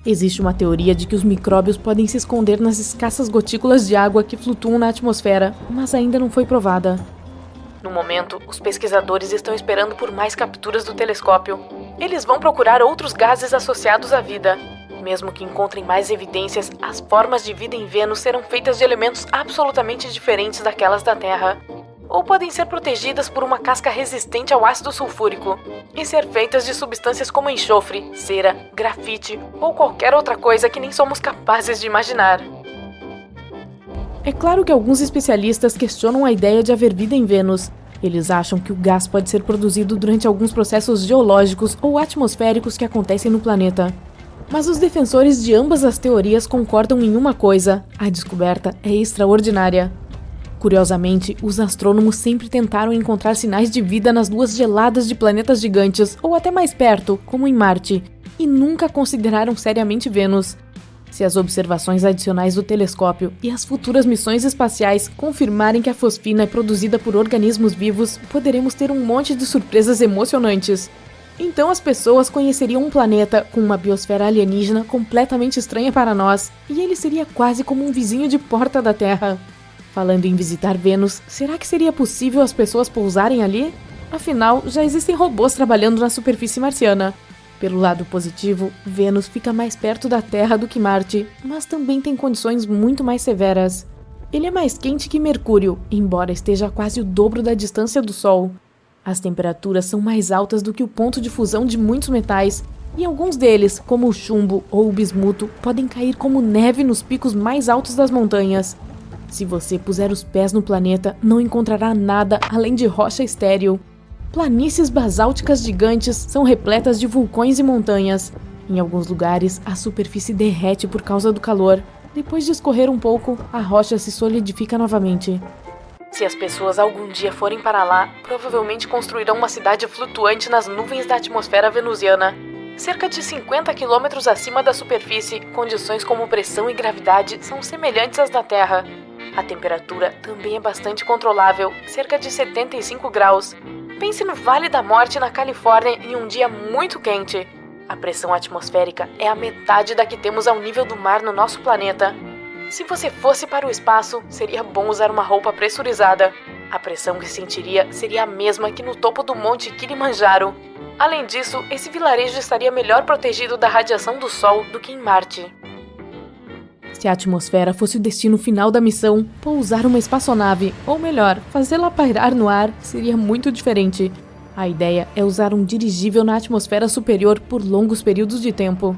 Existe uma teoria de que os micróbios podem se esconder nas escassas gotículas de água que flutuam na atmosfera, mas ainda não foi provada. No momento, os pesquisadores estão esperando por mais capturas do telescópio. Eles vão procurar outros gases associados à vida. Mesmo que encontrem mais evidências, as formas de vida em Vênus serão feitas de elementos absolutamente diferentes daquelas da Terra. Ou podem ser protegidas por uma casca resistente ao ácido sulfúrico, e ser feitas de substâncias como enxofre, cera, grafite ou qualquer outra coisa que nem somos capazes de imaginar. É claro que alguns especialistas questionam a ideia de haver vida em Vênus. Eles acham que o gás pode ser produzido durante alguns processos geológicos ou atmosféricos que acontecem no planeta. Mas os defensores de ambas as teorias concordam em uma coisa: a descoberta é extraordinária. Curiosamente, os astrônomos sempre tentaram encontrar sinais de vida nas luas geladas de planetas gigantes, ou até mais perto, como em Marte, e nunca consideraram seriamente Vênus. Se as observações adicionais do telescópio e as futuras missões espaciais confirmarem que a fosfina é produzida por organismos vivos, poderemos ter um monte de surpresas emocionantes. Então as pessoas conheceriam um planeta com uma biosfera alienígena completamente estranha para nós, e ele seria quase como um vizinho de porta da Terra. Falando em visitar Vênus, será que seria possível as pessoas pousarem ali? Afinal, já existem robôs trabalhando na superfície marciana. Pelo lado positivo, Vênus fica mais perto da Terra do que Marte, mas também tem condições muito mais severas. Ele é mais quente que Mercúrio, embora esteja a quase o dobro da distância do Sol. As temperaturas são mais altas do que o ponto de fusão de muitos metais, e alguns deles, como o chumbo ou o bismuto, podem cair como neve nos picos mais altos das montanhas. Se você puser os pés no planeta, não encontrará nada além de rocha estéril. Planícies basálticas gigantes são repletas de vulcões e montanhas. Em alguns lugares, a superfície derrete por causa do calor. Depois de escorrer um pouco, a rocha se solidifica novamente. Se as pessoas algum dia forem para lá, provavelmente construirão uma cidade flutuante nas nuvens da atmosfera venusiana. Cerca de 50 quilômetros acima da superfície, condições como pressão e gravidade são semelhantes às da Terra. A temperatura também é bastante controlável, cerca de 75 graus. Pense no Vale da Morte na Califórnia em um dia muito quente. A pressão atmosférica é a metade da que temos ao nível do mar no nosso planeta. Se você fosse para o espaço, seria bom usar uma roupa pressurizada. A pressão que sentiria seria a mesma que no topo do Monte Kilimanjaro. Além disso, esse vilarejo estaria melhor protegido da radiação do Sol do que em Marte. Se a atmosfera fosse o destino final da missão, pousar uma espaçonave, ou melhor, fazê-la pairar no ar, seria muito diferente. A ideia é usar um dirigível na atmosfera superior por longos períodos de tempo.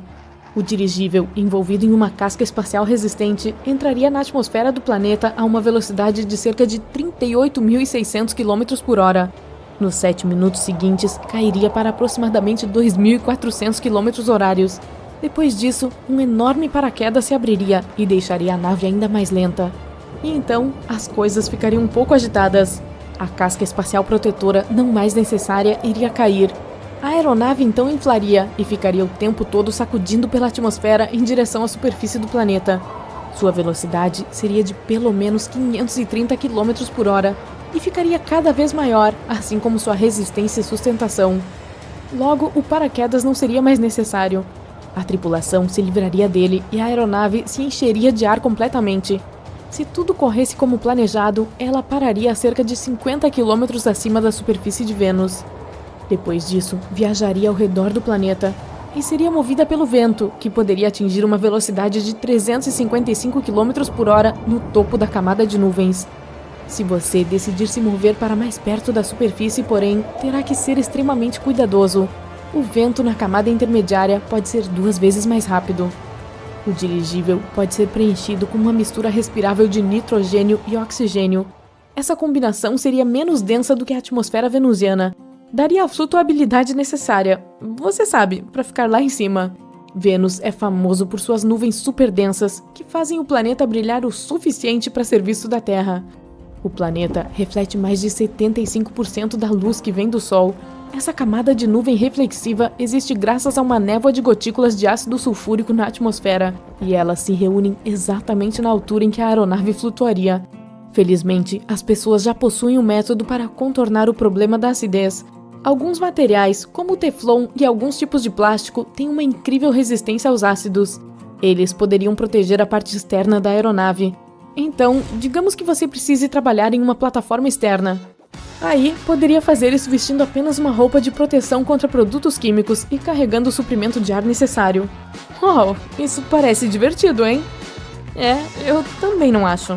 O dirigível, envolvido em uma casca espacial resistente, entraria na atmosfera do planeta a uma velocidade de cerca de 38.600 km por hora. Nos 7 minutos seguintes, cairia para aproximadamente 2.400 km horários. Depois disso, um enorme paraquedas se abriria e deixaria a nave ainda mais lenta. E então, as coisas ficariam um pouco agitadas. A casca espacial protetora, não mais necessária, iria cair. A aeronave então inflaria e ficaria o tempo todo sacudindo pela atmosfera em direção à superfície do planeta. Sua velocidade seria de pelo menos 530 km por hora e ficaria cada vez maior, assim como sua resistência e sustentação. Logo, o paraquedas não seria mais necessário. A tripulação se livraria dele e a aeronave se encheria de ar completamente. Se tudo corresse como planejado, ela pararia a cerca de 50 km acima da superfície de Vênus. Depois disso, viajaria ao redor do planeta e seria movida pelo vento, que poderia atingir uma velocidade de 355 km por hora no topo da camada de nuvens. Se você decidir se mover para mais perto da superfície, porém, terá que ser extremamente cuidadoso. O vento na camada intermediária pode ser 2 vezes mais rápido. O dirigível pode ser preenchido com uma mistura respirável de nitrogênio e oxigênio. Essa combinação seria menos densa do que a atmosfera venusiana. Daria a flutuabilidade necessária, você sabe, para ficar lá em cima. Vênus é famoso por suas nuvens super densas, que fazem o planeta brilhar o suficiente para ser visto da Terra. O planeta reflete mais de 75% da luz que vem do Sol. Essa camada de nuvem reflexiva existe graças a uma névoa de gotículas de ácido sulfúrico na atmosfera, e elas se reúnem exatamente na altura em que a aeronave flutuaria. Felizmente, as pessoas já possuem um método para contornar o problema da acidez. Alguns materiais, como o teflon e alguns tipos de plástico, têm uma incrível resistência aos ácidos. Eles poderiam proteger a parte externa da aeronave. Então, digamos que você precise trabalhar em uma plataforma externa. Aí, poderia fazer isso vestindo apenas uma roupa de proteção contra produtos químicos e carregando o suprimento de ar necessário. Uau, isso parece divertido, hein? Eu também não acho.